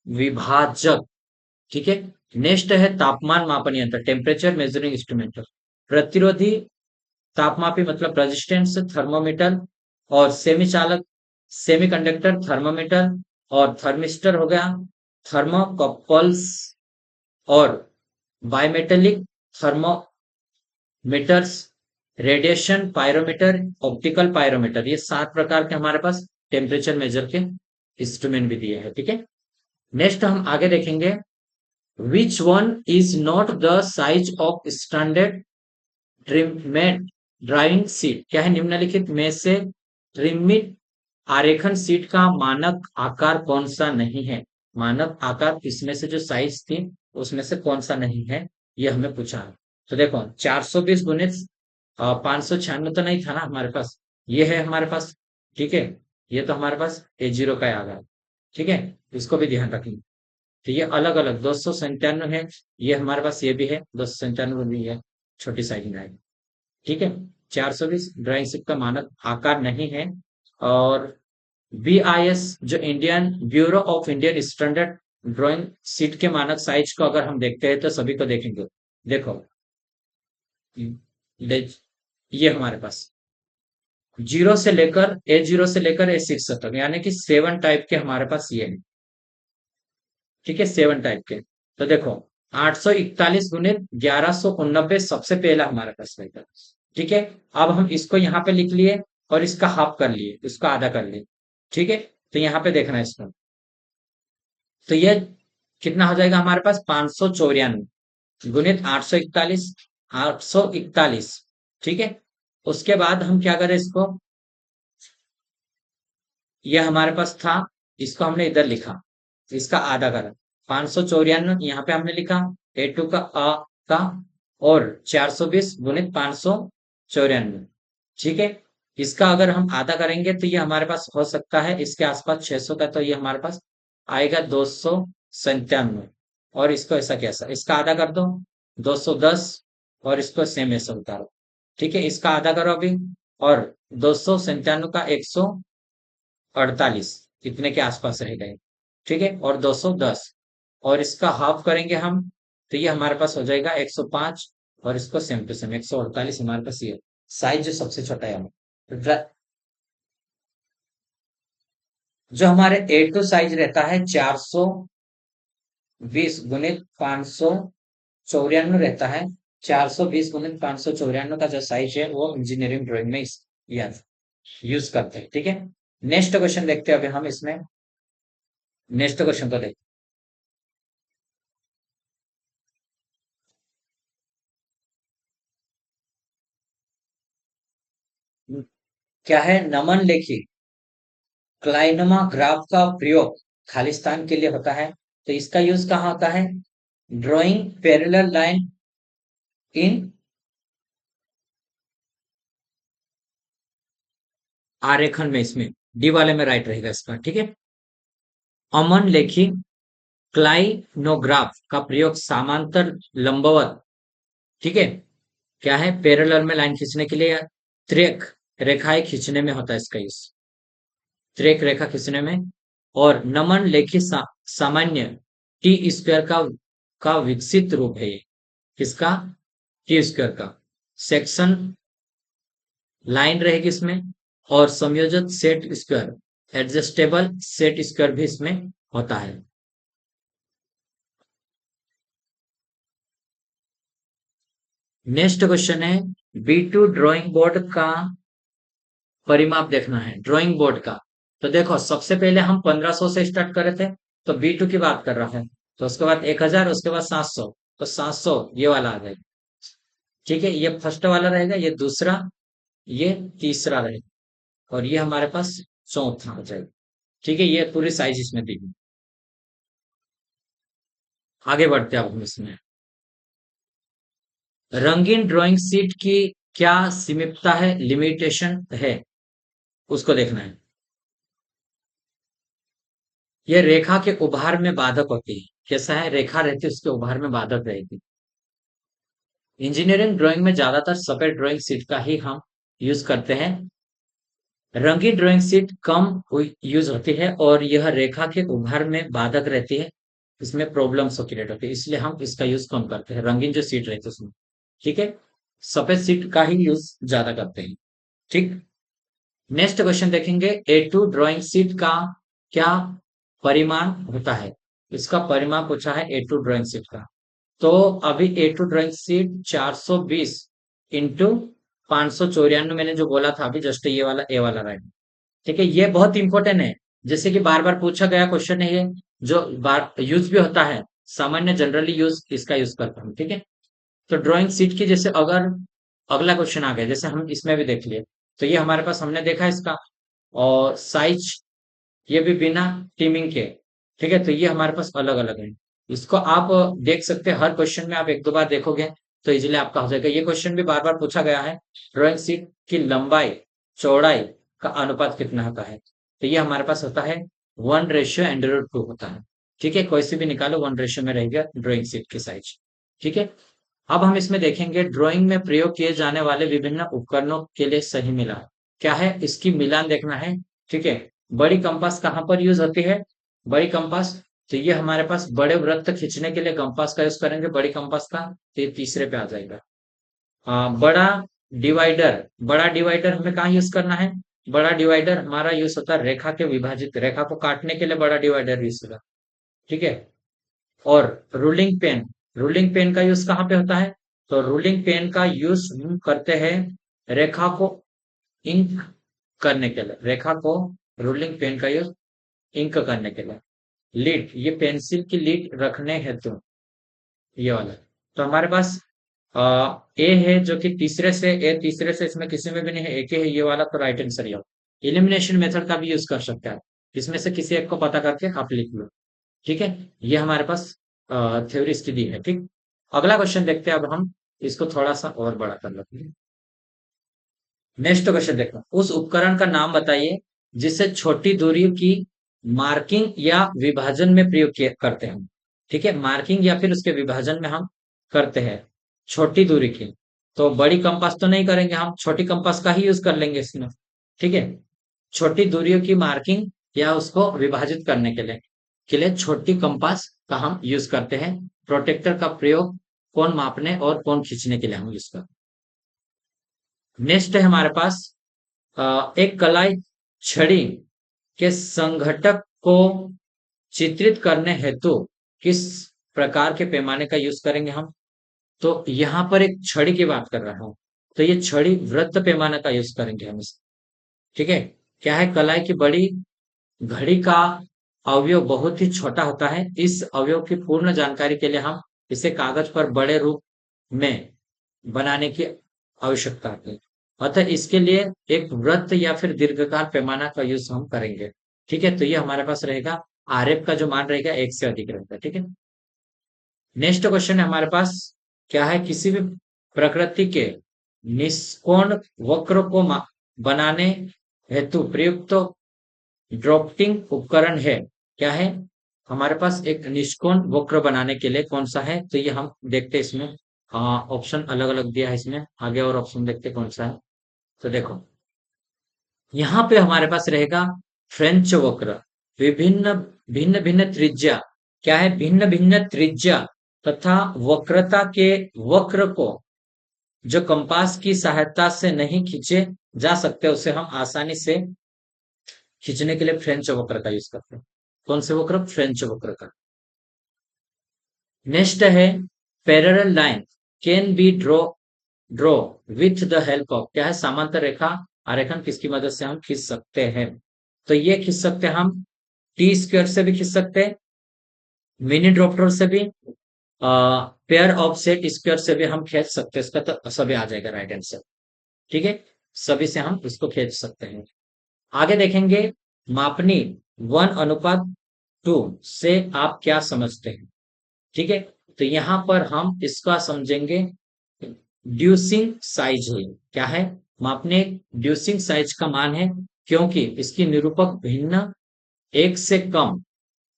विभाजक। ठीक है, नेक्स्ट है तापमान मापन यंत्र, टेम्परेचर मेजरिंग इंस्ट्रूमेंट, प्रतिरोधी तापमापी मतलब रेजिस्टेंस थर्मोमीटर, और सेमी चालक सेमीकंडक्टर थर्मोमीटर, और थर्मिस्टर हो गया, थर्मोकपल्स, और bimetallic thermometers, radiation pyrometer, optical pyrometer. ये 7 प्रकार के हमारे पास टेम्परेचर मेजर के इंस्ट्रूमेंट भी दिए हैं। ठीक है, नेक्स्ट हम आगे देखेंगे, which one is not the size of standard trimmed drawing sheet, क्या है, निम्नलिखित में से ट्रिमिड आरेखन सीट का मानक आकार कौन सा नहीं है। मानक आकार इसमें से जो साइज थी उसमें से कौन सा नहीं है, ये हमें पूछा है। तो देखो 420 गुणित 596 तो नहीं था ना हमारे पास, ये है हमारे पास। ठीक है, ये तो हमारे पास A0 का आ गया। ठीक है, इसको भी ध्यान रखेंगे। तो ये अलग अलग 297 है, ये हमारे पास ये भी है 297 भी है, छोटी साइज में आएगी। ठीक है, 420 ड्राइंग शीट का मानक आकार नहीं है। और BIS जो Indian bureau of Indian standard drawing sheet के मानक साइज को अगर हम देखते हैं तो सभी को देखेंगे। देखो ये हमारे पास 0 से लेकर A0 से लेकर A6 तक, यानी कि 7 टाइप के हमारे पास ये है। ठीक है, 7 टाइप के। तो देखो 841 गुणित 1189 सबसे पहला हमारे पास रहेगा। ठीक है, अब हम इसको यहाँ पे लिख लिए और इसका हाफ कर लिए, इसका आधा कर लिए। ठीक है, तो यहाँ पे देखना है इसको, तो ये कितना हो जाएगा हमारे पास, 594 गुणित 841। ठीक है, उसके बाद हम क्या करें इसको, ये हमारे पास था, इसको हमने इधर लिखा, इसका आधा करा, 594 यहाँ पे हमने लिखा, A2 का का, और 420 गुणित 594। ठीक है, इसका अगर हम आधा करेंगे तो ये हमारे पास हो सकता है इसके आसपास 600 का, तो ये हमारे पास आएगा 297। और इसको ऐसा कैसा, इसका आधा कर दो 210, और इसको सेम ऐसा उतारो। ठीक है, इसका आधा करो अभी, और 297 का 148 इतने के आसपास रह गए। ठीक है, और 210, और इसका हाफ करेंगे हम, तो ये हमारे पास हो जाएगा 105, और इसको सेम टू सेम 148 हमारे पास ये साइज जो सबसे छोटा है जो हमारे A2 साइज रहता है 420 गुणित 594 रहता है। 420 गुणित 594 का जो साइज है वो इंजीनियरिंग ड्राइंग में यूज करते हैं। ठीक है, नेक्स्ट क्वेश्चन देखते हैं अभी हम इसमें, नेक्स्ट क्वेश्चन को देखते हैं। क्या है, नमन लेखी क्लाइनमा ग्राफ का प्रयोग खालिस्तान के लिए होता है। तो इसका यूज कहाँ होता है, ड्राइंग पैरेलल लाइन इन आरेखन में, इसमें डी वाले में राइट रहेगा इसका। ठीक है, अमन लेखी क्लाइनोग्राफ का प्रयोग समांतर लंबवत, ठीक है, क्या है, पैरेलल में लाइन खींचने के लिए या त्रिक रेखाएं खींचने में होता है इसका यूज, त्रिक रेखा खींचने में। और नमन लेखी सामान्य T स्क्वायर का विकसित रूप है ये, किसका, T स्क्वायर का। सेक्शन लाइन रहेगी इसमें, और संयोजित set square, adjustable set square भी इसमें होता है। नेक्स्ट क्वेश्चन है, B2 ड्राइंग बोर्ड का परिमाप देखना है, ड्राइंग बोर्ड का। तो देखो, सबसे पहले हम 1500 से स्टार्ट कर रहे थे, तो B2 की बात कर रहा है, तो उसके बाद 1000, उसके बाद 700, तो 700 ये वाला आ जाएगा। ठीक है, ये फर्स्ट वाला रहेगा, ये दूसरा, ये तीसरा रहेगा, और ये हमारे पास चौथा हो जाएगा। ठीक है, ये पूरी साइज इसमें दी हुई। आगे बढ़ते हैं अब हम इसमें। रंगीन ड्राइंग शीट की क्या सीमितता है, लिमिटेशन है, उसको देखना है। ये रेखा के उभार में बाधक होती है। कैसा है, रेखा रहती है, उसके उभार में बाधक रहेगी। इंजीनियरिंग ड्राइंग में ज्यादातर सफेद ड्राइंग शीट का ही हम यूज करते हैं। रंगीन ड्राइंग शीट कम यूज होती है, और यह रेखा के उभार में बाधक रहती है, इसमें प्रॉब्लम्स क्रिएट होती है, इसलिए हम इसका यूज कम करते हैं, रंगीन जो सीट रहती है उसमें। ठीक है, सफेद सीट का ही यूज ज्यादा करते हैं। ठीक। नेक्स्ट क्वेश्चन देखेंगे, A2 ड्राइंग शीट का क्या परिमाण होता है। इसका परिमाण पूछा है A2 ड्राइंग शीट का। तो अभी A2 ड्राइंग शीट 420 इंटू 594, मैंने जो बोला था अभी जस्ट, ये वाला ए वाला राइट। ठीक है, ये बहुत इंपॉर्टेंट है, जैसे कि बार बार पूछा गया क्वेश्चन है ये, जो बार यूज भी होता है, सामान्य जनरली यूज इसका यूज करता हूँ। ठीक है, तो ड्राइंग सीट की जैसे अगर अगला क्वेश्चन आ गया, जैसे हम इसमें भी देख लिए, तो ये हमारे पास हमने देखा इसका, और साइज ये भी बिना टीमिंग के। ठीक है, तो ये हमारे पास अलग अलग है। इसको आप देख सकते हैं, हर क्वेश्चन में आप एक दो बार देखोगे तो इजीली आपका हो जाएगा। ये क्वेश्चन भी बार बार पूछा गया है, ड्राइंग सीट की लंबाई चौड़ाई का अनुपात कितना होता है। तो ये हमारे पास होता है 1:2 होता है। ठीक है, कोई सी भी निकालो, 1 रेशियो में रहेगा ड्राइंग सीट की साइज। ठीक है, अब हम इसमें देखेंगे, ड्राइंग में प्रयोग किए जाने वाले विभिन्न उपकरणों के लिए सही मिलान क्या है, इसकी मिलान देखना है। ठीक है, बड़ी कंपास कहाँ पर यूज होती है, बड़ी कंपास, तो ये हमारे पास बड़े वृत्त खींचने के लिए कंपास का यूज करेंगे, बड़ी कंपास का, तो ये तीसरे पे आ जाएगा। बड़ा डिवाइडर, बड़ा डिवाइडर हमें कहाँ यूज करना है, बड़ा डिवाइडर हमारा यूज होता है रेखा के विभाजित, रेखा को काटने के लिए बड़ा डिवाइडर यूज होगा। ठीक है, और रूलिंग पेन, रूलिंग पेन का यूज कहाँ पे होता है, तो रूलिंग पेन का यूज हम करते हैं रेखा को इंक करने के लिए, रेखा को रूलिंग पेन का यूज इंक करने के लिए। लीड, ये पेंसिल की लीड रखने हेतु, ये वाला। तो हमारे पास ए है, जो कि तीसरे से इसमें किसी में भी नहीं है, एक ही है, ये वाला तो राइट आंसर ही होगा। इलिमिनेशन मेथड का भी यूज कर सकते हैं, इसमें से किसी एक को पता करके आप लिख लो। ठीक है, ये हमारे पास थ्योरी इसकी दी है। ठीक, अगला क्वेश्चन देखते हैं अब हम, इसको थोड़ा सा और बड़ा कर लेते हैं। नेक्स्ट क्वेश्चन देखो, उस उपकरण का नाम बताइए जिसे छोटी दूरी की मार्किंग या विभाजन में प्रयोग करते हैं। ठीक है, मार्किंग या फिर उसके विभाजन में हम करते हैं छोटी दूरी की। तो बड़ी कंपास तो नहीं करेंगे हम, छोटी कंपास का ही यूज कर लेंगे इसमें। ठीक है, छोटी दूरियों की मार्किंग या उसको विभाजित करने के लिए छोटी कंपास का हम यूज करते हैं। प्रोटेक्टर का प्रयोग कोण मापने और कोण खींचने के लिए हम यूज करते हैं। नेक्स्ट है हमारे पास, एक कलाई छड़ी के संघटक को चित्रित करने हेतु किस प्रकार के पैमाने का यूज करेंगे हम। तो यहाँ पर एक छड़ी की बात कर रहा हूं, तो ये छड़ी वृत्त पैमाने का यूज करेंगे हम इस। ठीक है, क्या है, कलाई की बड़ी घड़ी का अवयव बहुत ही छोटा होता है, इस अवयव की पूर्ण जानकारी के लिए हम इसे कागज पर बड़े रूप में बनाने की आवश्यकता है। अतः इसके लिए एक वृत्त या फिर दीर्घकाल पैमाना का यूज हम करेंगे। ठीक है, तो ये हमारे पास रहेगा, आरएफ का जो मान रहेगा एक से अधिक रहेगा। ठीक है, नेक्स्ट क्वेश्चन है हमारे पास, क्या है, किसी भी प्रकृति के निष्कोण वक्र को बनाने हेतु प्रयुक्त ड्राफ्टिंग उपकरण है, क्या है, हमारे पास एक निष्कोण वक्र बनाने के लिए कौन सा है, तो ये हम देखते हैं इसमें। ऑप्शन अलग अलग दिया है इसमें, आगे और ऑप्शन देखते हैं कौन सा है। तो देखो, यहाँ पे हमारे पास रहेगा फ्रेंच वक्र, विभिन्न भिन्न भिन्न त्रिज्या, क्या है, भिन्न भिन्न त्रिज्या तथा वक्रता के वक्र को जो कंपास की सहायता से नहीं खींचे जा सकते, उसे हम आसानी से खींचने के लिए फ्रेंच वक्र का यूज करते हैं। कौन से वक्र? फ्रेंच वक्र का। नेक्स्ट है parallel line can be draw with the help of, क्या है? समांतर रेखा आरेखन किसकी मदद से हम खींच सकते हैं? तो ये खींच सकते हैं हम टी स्क्वायर से भी खींच सकते हैं, मिनी ड्रॉप्टर से भी, पेयर ऑफ सेट स्क्वायर से भी हम खींच सकते हैं। इसका तो सभी आ जाएगा राइट आंसर। ठीक है, सभी से हम इसको खींच सकते हैं। आगे देखेंगे मापनी 1:2 से आप क्या समझते हैं? ठीक है, तो यहां पर हम इसका समझेंगे ड्यूसिंग साइज है। क्या है? मापने ड्यूसिंग साइज का मान है, क्योंकि इसकी निरूपक भिन्न एक से कम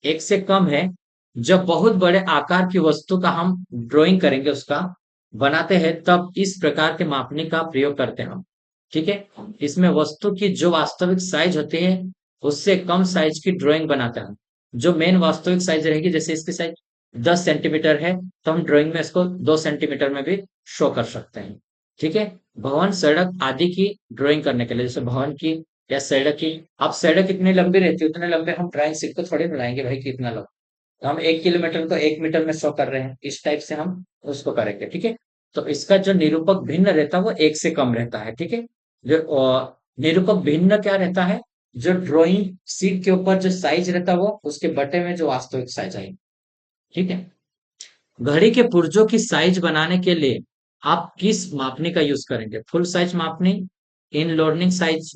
एक से कम है। जब बहुत बड़े आकार की वस्तु का हम ड्राइंग करेंगे, उसका बनाते हैं, तब इस प्रकार के मापने का प्रयोग करते हैं हम। ठीक है, इसमें वस्तु की जो वास्तविक साइज होती है उससे कम साइज की ड्राइंग बनाते हैं। जो मेन वास्तविक साइज रहेगी, जैसे इसकी साइज 10 सेंटीमीटर है, तो हम ड्राइंग में इसको 2 सेंटीमीटर में भी शो कर सकते हैं। ठीक है, भवन सड़क आदि की ड्राइंग करने के लिए, जैसे भवन की या सड़क की, अब सड़क कितनी लंबी रहती है उतने लंबे हम ड्राइंग शीट को थोड़ी बनाएंगे भाई, कितना लंबा। तो हम 1 किलोमीटर को 1 मीटर में शो कर रहे हैं, इस टाइप से हम उसको करेंगे। ठीक है, तो इसका जो निरूपक भिन्न रहता है वो एक से कम रहता है। ठीक है, जो निरूपक भिन्न क्या रहता है? जो ड्राइंग शीट के ऊपर जो साइज रहता है वो उसके बटे में जो वास्तविक साइज आएगी। ठीक है, घड़ी के पुर्जों की साइज बनाने के लिए आप किस मापनी का यूज करेंगे? फुल साइज मापनी, enlarging size,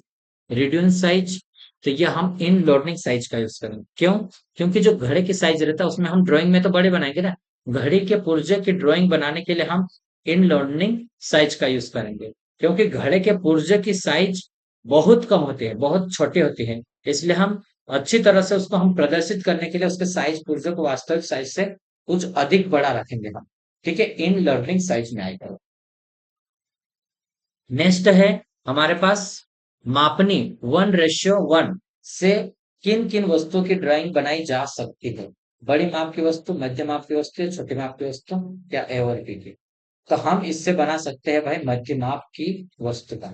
reduce size? तो ये हम इन लोडिंग साइज का यूज करेंगे। क्यों? क्योंकि जो घड़ी की साइज रहता है उसमें हम ड्राइंग में तो बड़े बनाएंगे ना। घड़ी के पुर्जे की ड्राइंग बनाने के लिए हम इन लोडिंग साइज का यूज करेंगे, क्योंकि घड़े के पुर्जे की साइज बहुत कम होती है, बहुत छोटी होती है। इसलिए हम अच्छी तरह से उसको हम प्रदर्शित करने के लिए उसके साइज, पुर्जे को वास्तविक साइज से कुछ अधिक बड़ा रखेंगे हम। ठीक है, इन लर्निंग साइज में आएगा। नेक्स्ट है हमारे पास मापनी 1:1 से किन किन वस्तुओं की ड्राइंग बनाई जा सकती है? बड़ी माप की वस्तु, मध्य माप की वस्तु, छोटी माप की वस्तु, या ए और बी की? तो हम इससे बना सकते हैं भाई मध्य माप की वस्तु का।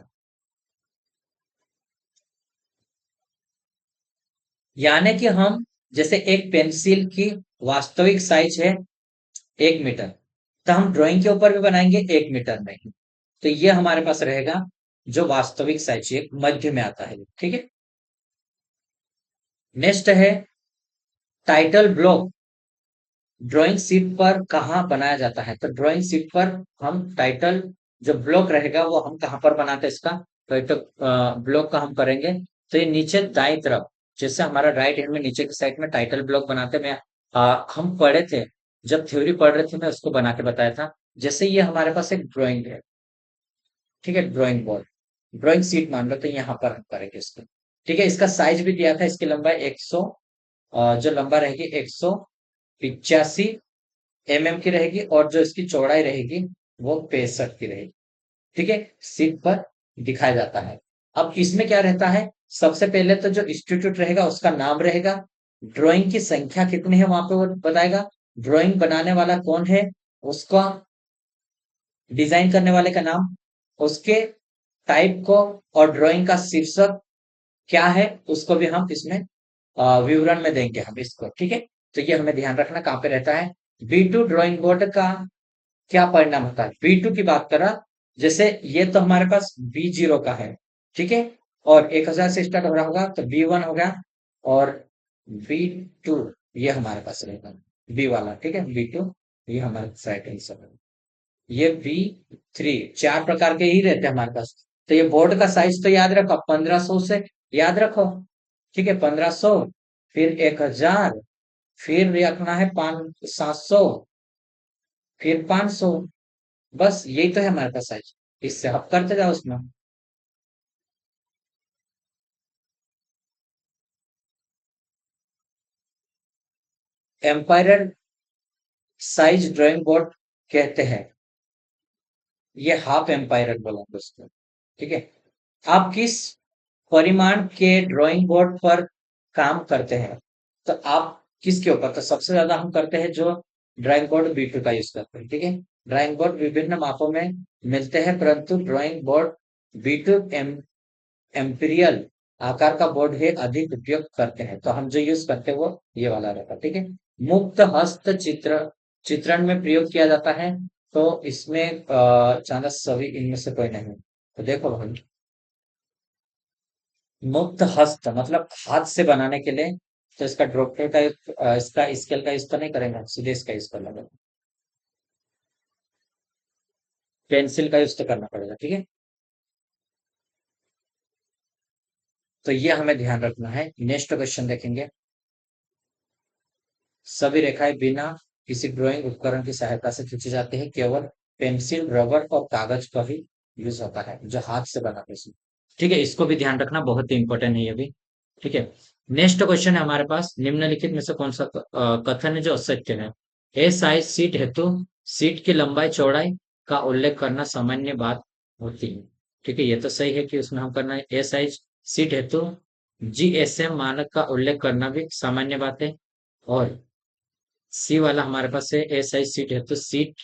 यानी कि हम, जैसे एक पेंसिल की वास्तविक साइज है 1 मीटर, तो हम ड्राइंग के ऊपर भी बनाएंगे 1 मीटर में ही। तो ये हमारे पास रहेगा जो वास्तविक साइज एक मध्य में आता है। ठीक है, नेक्स्ट है टाइटल ब्लॉक ड्राइंग शीट पर कहाँ बनाया जाता है? तो ड्राइंग शीट पर हम टाइटल जो ब्लॉक रहेगा वो हम कहाँ पर बनाते हैं? इसका टाइटल ब्लॉक का हम करेंगे तो ये नीचे दाई तरफ, जैसे हमारा राइट हैंड में नीचे की साइड में टाइटल ब्लॉक बनाते हैं। हम पढ़े थे, जब थ्योरी पढ़ रहे थे मैं उसको बना के बताया था। जैसे ये हमारे पास एक ड्राइंग है, ठीक है, ड्राइंग बोर्ड, ड्राइंग सीट मान लो, तो यहाँ पर हम करेंगे इसको। ठीक है, इसका साइज भी दिया था, इसकी लंबाई 100, जो लंबा रहेगी 185 mm की रहेगी, और जो इसकी चौड़ाई रहेगी वो 65 की रहेगी। ठीक है, सीट पर दिखाया जाता है। अब इसमें क्या रहता है? सबसे पहले तो जो इंस्टीट्यूट रहेगा उसका नाम रहेगा, ड्राइंग की संख्या कितनी है वहां पे वो बताएगा, ड्राइंग बनाने वाला कौन है उसका, डिजाइन करने वाले का नाम, उसके टाइप को, और ड्राइंग का शीर्षक क्या है उसको भी हम इसमें विवरण में देंगे हम इसको। ठीक है, तो ये हमें ध्यान रखना कहाँ पे रहता है। B2 ड्राइंग बोर्ड का क्या परिणाम होता है? B2 की बात करा, जैसे ये तो हमारे पास B0 का है। ठीक है, और 1000 से स्टार्ट हो रहा होगा तो B1 हो गया, और B2 ये हमारे पास रहेगा, बी वाला। ठीक है, B2 ये हमारे राइट आंसर है। ये B3, 4 प्रकार के ही रहते हैं हमारे पास। तो ये बोर्ड का साइज तो याद रखो, 1500 से याद रखो। ठीक है, 1500, फिर 1000, फिर रखना है 700, फिर 500। बस यही तो है हमारे पास साइज, इससे आप करते जाओ उसमें। एम्पायर साइज ड्राइंग बोर्ड कहते हैं, ये हाफ एम्पायर बोलेंगे उसको। ठीक है, आप किस परिमाण के ड्राइंग बोर्ड पर काम करते हैं? तो आप किसके ऊपर? तो सबसे ज्यादा हम करते हैं जो ड्राइंग बोर्ड B2 का यूज करते हैं। ठीक है, ड्राइंग बोर्ड विभिन्न मापों में मिलते हैं, परंतु ड्राइंग बोर्ड B2 एम्पीरियल आकार का बोर्ड ही अधिक उपयोग करते हैं। तो हम जो यूज करते हैं वो ये वाला रहता है, ठीक है। मुक्त हस्त चित्रण में प्रयोग किया जाता है। तो इसमें चांस सभी इनमें से कोई नहीं। तो देखो भाई, मुक्त हस्त मतलब हाथ से बनाने के लिए, तो इसका ड्रॉप्टर का इसका स्केल का यूज तो नहीं करेंगे, सीधे इसका यूज कर लेंगे। पेंसिल का यूज तो करना पड़ेगा, ठीक है। तो ये हमें ध्यान रखना है। नेक्स्ट क्वेश्चन देखेंगे। सभी रेखाएं बिना किसी ड्राइंग उपकरण की सहायता से खींची जाती है, केवल पेंसिल, रबर और कागज का ही यूज होता है जो हाथ से बनाते हैं। ठीक है, इसको भी ध्यान रखना, बहुत ही इंपॉर्टेंट है ये भी। ठीक है। नेक्स्ट क्वेश्चन है हमारे पास, निम्नलिखित में से कौन सा कथन है जो असत्य है। ए साइज सीट हेतु सीट की लंबाई चौड़ाई का उल्लेख करना सामान्य बात होती है। ठीक है, ये तो सही है कि उसमें हम करना है। ए साइज सीट हेतु GSM मानक का उल्लेख करना भी सामान्य बात है। और सी वाला हमारे पास है, ए साइज सीट हेतु सीट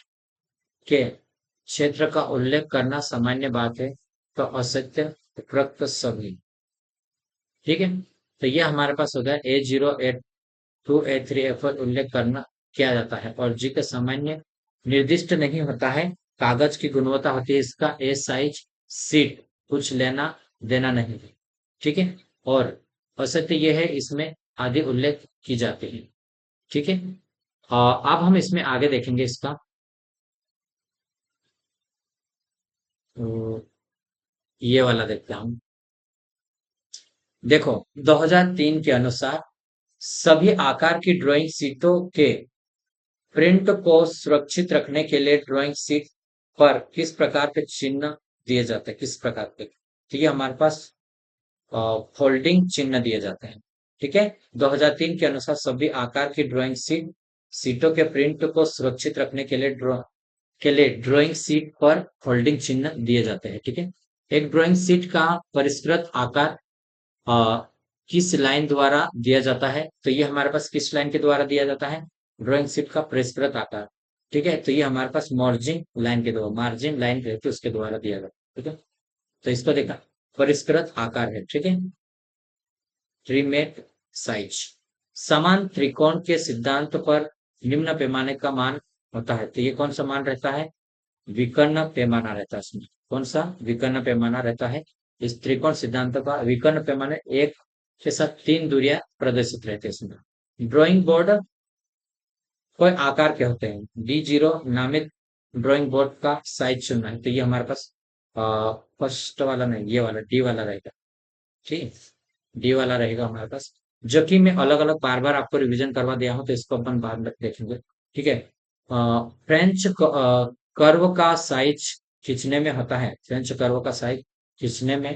के क्षेत्र का उल्लेख करना सामान्य बात है। तो असत्य उपरोक्त सभी। ठीक है, तो ये हमारे पास होगा A0 A2 A3 A4 उल्लेख करना किया जाता है, और जी का सामान्य निर्दिष्ट नहीं होता है। कागज की गुणवत्ता होती है इसका ए साइज सीट, कुछ लेना देना नहीं है। ठीक है, और असत्य ये है इसमें आदि उल्लेख की जाती है। ठीक है, अब हम इसमें आगे देखेंगे इसका। तो ये वाला देखते हैं हम। देखो, 2003 के अनुसार सभी आकार की ड्राइंग शीटों के प्रिंट को सुरक्षित रखने के लिए ड्राइंग शीट पर किस प्रकार के चिन्ह दिए जाते हैं, किस प्रकार के। ठीक है, हमारे पास फोल्डिंग चिन्ह दिए जाते हैं। ठीक है, 2003 के अनुसार सभी आकार की ड्राइंग शीटों के प्रिंट को सुरक्षित रखने के लिए ड्राइंग शीट पर फोल्डिंग चिन्ह दिए जाते हैं। ठीक है, एक ड्राइंग शीट का परिष्कृत आकार अ, किस लाइन द्वारा दिया जाता है। तो ये हमारे पास किस लाइन के द्वारा दिया जाता है, ड्राइंग शीट का परिष्कृत आकार। ठीक है, तो ये हमारे पास मार्जिन लाइन के द्वारा, मार्जिन लाइन रहती है उसके द्वारा दिया जाता है। ठीक है, तो इसको देखा, परिष्कृत आकार है। ठीक है, त्रिमेट साइज। समान त्रिकोण के सिद्धांत पर निम्न पैमाने का मान होता है। तो ये कौन सा मान रहता है, विकर्ण पैमाना रहता है इसमें। कौन सा विकर्ण पैमाना रहता है इस त्रिकोण सिद्धांत का। विकर्ण पैमाने एक के साथ तीन दूरियां प्रदर्शित रहते हैं इसमें। ड्राइंग बोर्ड कोई आकार के होते हैं। D0 नामित ड्राइंग बोर्ड का साइज चुनना है। तो ये हमारे पास फर्स्ट वाला नहीं, ये वाला डी वाला रहेगा। ठीक, डी वाला रहेगा हमारे पास, जो कि मैं अलग अलग बार बार आपको रिवीजन करवा दिया हूं, तो इसको अपन बाद में देखेंगे। ठीक है, फ्रेंच कर्व का साइज खींचने में होता है। फ्रेंच कर्व का साइज खींचने में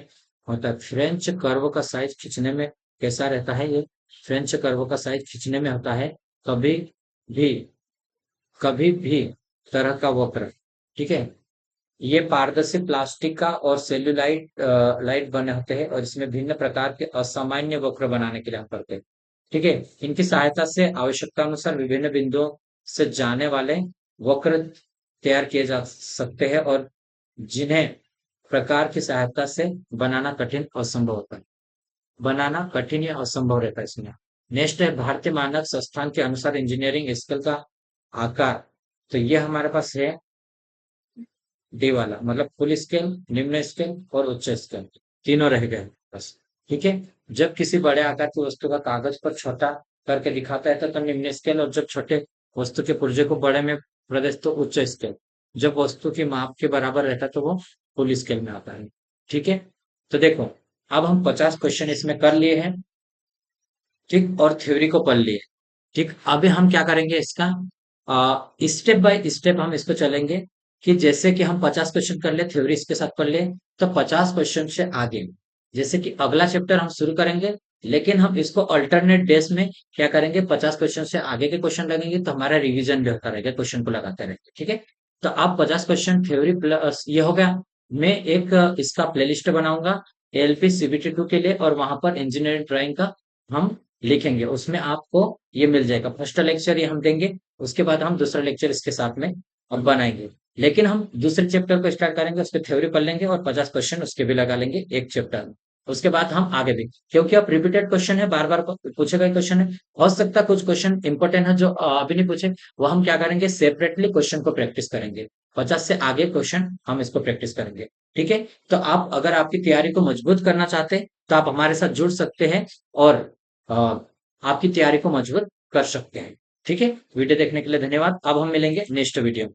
होता है। फ्रेंच कर्व का साइज खींचने में कैसा रहता है ये, फ्रेंच कर्व का साइज खींचने में होता है कभी भी, कभी भी तरह का वक्र। ठीक है, ये पारदर्शी प्लास्टिक का और सेल्यूलाइट लाइट बने होते हैं, और इसमें भिन्न प्रकार के असामान्य वक्र बनाने के लिए हम करते हैं। ठीक है, इनकी सहायता से आवश्यकता अनुसार विभिन्न बिंदुओं से जाने वाले वक्र तैयार किए जा सकते हैं, और जिन्हें प्रकार की सहायता से बनाना कठिन असंभव होता है। बनाना कठिन या असंभव रहता है इसमें। नेक्स्ट है, भारतीय मानक संस्थान के अनुसार इंजीनियरिंग स्केल का आकार। तो ये हमारे पास है डी वाला, मतलब फुल स्केल, निम्न स्केल और उच्च स्केल, तीनों रह गए बस। ठीक है, जब किसी बड़े आकार की वस्तु का कागज पर छोटा करके दिखाता है तो निम्न स्केल, और जब छोटे वस्तु के पुर्जे को बड़े में प्रदर्शित तो उच्च स्केल। जब वस्तु की माप के बराबर रहता है तो वो फुल स्केल में आता है। ठीक है, तो देखो, अब हम 50 क्वेश्चन इसमें कर लिए हैं। ठीक, और थ्योरी को पढ़ लिए। ठीक, अभी हम क्या करेंगे इसका स्टेप बाय स्टेप हम इसको चलेंगे, कि जैसे कि हम 50 क्वेश्चन कर ले, थ्योरी इसके साथ पढ़ ले, तो 50 क्वेश्चन से आगे जैसे कि अगला चैप्टर हम शुरू करेंगे, लेकिन हम इसको अल्टरनेट डेज में क्या करेंगे, 50 क्वेश्चन से आगे के क्वेश्चन लगेंगे तो हमारा रिवीजन भी होता रहेगा, क्वेश्चन को लगाते रहेंगे। ठीक है, तो आप 50 क्वेश्चन थ्योरी प्लस ये हो गया। मैं एक इसका प्लेलिस्ट बनाऊंगा ALP CBT2 के लिए, और वहां पर इंजीनियरिंग ड्राइंग का हम लिखेंगे, उसमें आपको ये मिल जाएगा। फर्स्ट लेक्चर ये हम देंगे, उसके बाद हम दूसरा लेक्चर इसके साथ में और बनाएंगे। लेकिन हम दूसरे चैप्टर को स्टार्ट करेंगे, उसके थ्योरी पढ़ लेंगे और 50 क्वेश्चन उसके भी लगा लेंगे एक चैप्टर में। उसके बाद हम आगे भी, क्योंकि अब रिपीटेड क्वेश्चन है, बार बार पूछे गए क्वेश्चन है, हो सकता है कुछ क्वेश्चन इंपॉर्टेंट है जो अभी नहीं पूछे, वो हम क्या करेंगे, सेपरेटली क्वेश्चन को प्रैक्टिस करेंगे। 50 से आगे क्वेश्चन हम इसको प्रैक्टिस करेंगे। ठीक है। तो आप अगर आपकी तैयारी को मजबूत करना चाहते हैं तो आप हमारे साथ जुड़ सकते हैं और आपकी तैयारी को मजबूत कर सकते हैं। ठीक है। वीडियो देखने के लिए धन्यवाद। अब हम मिलेंगे नेक्स्ट वीडियो में।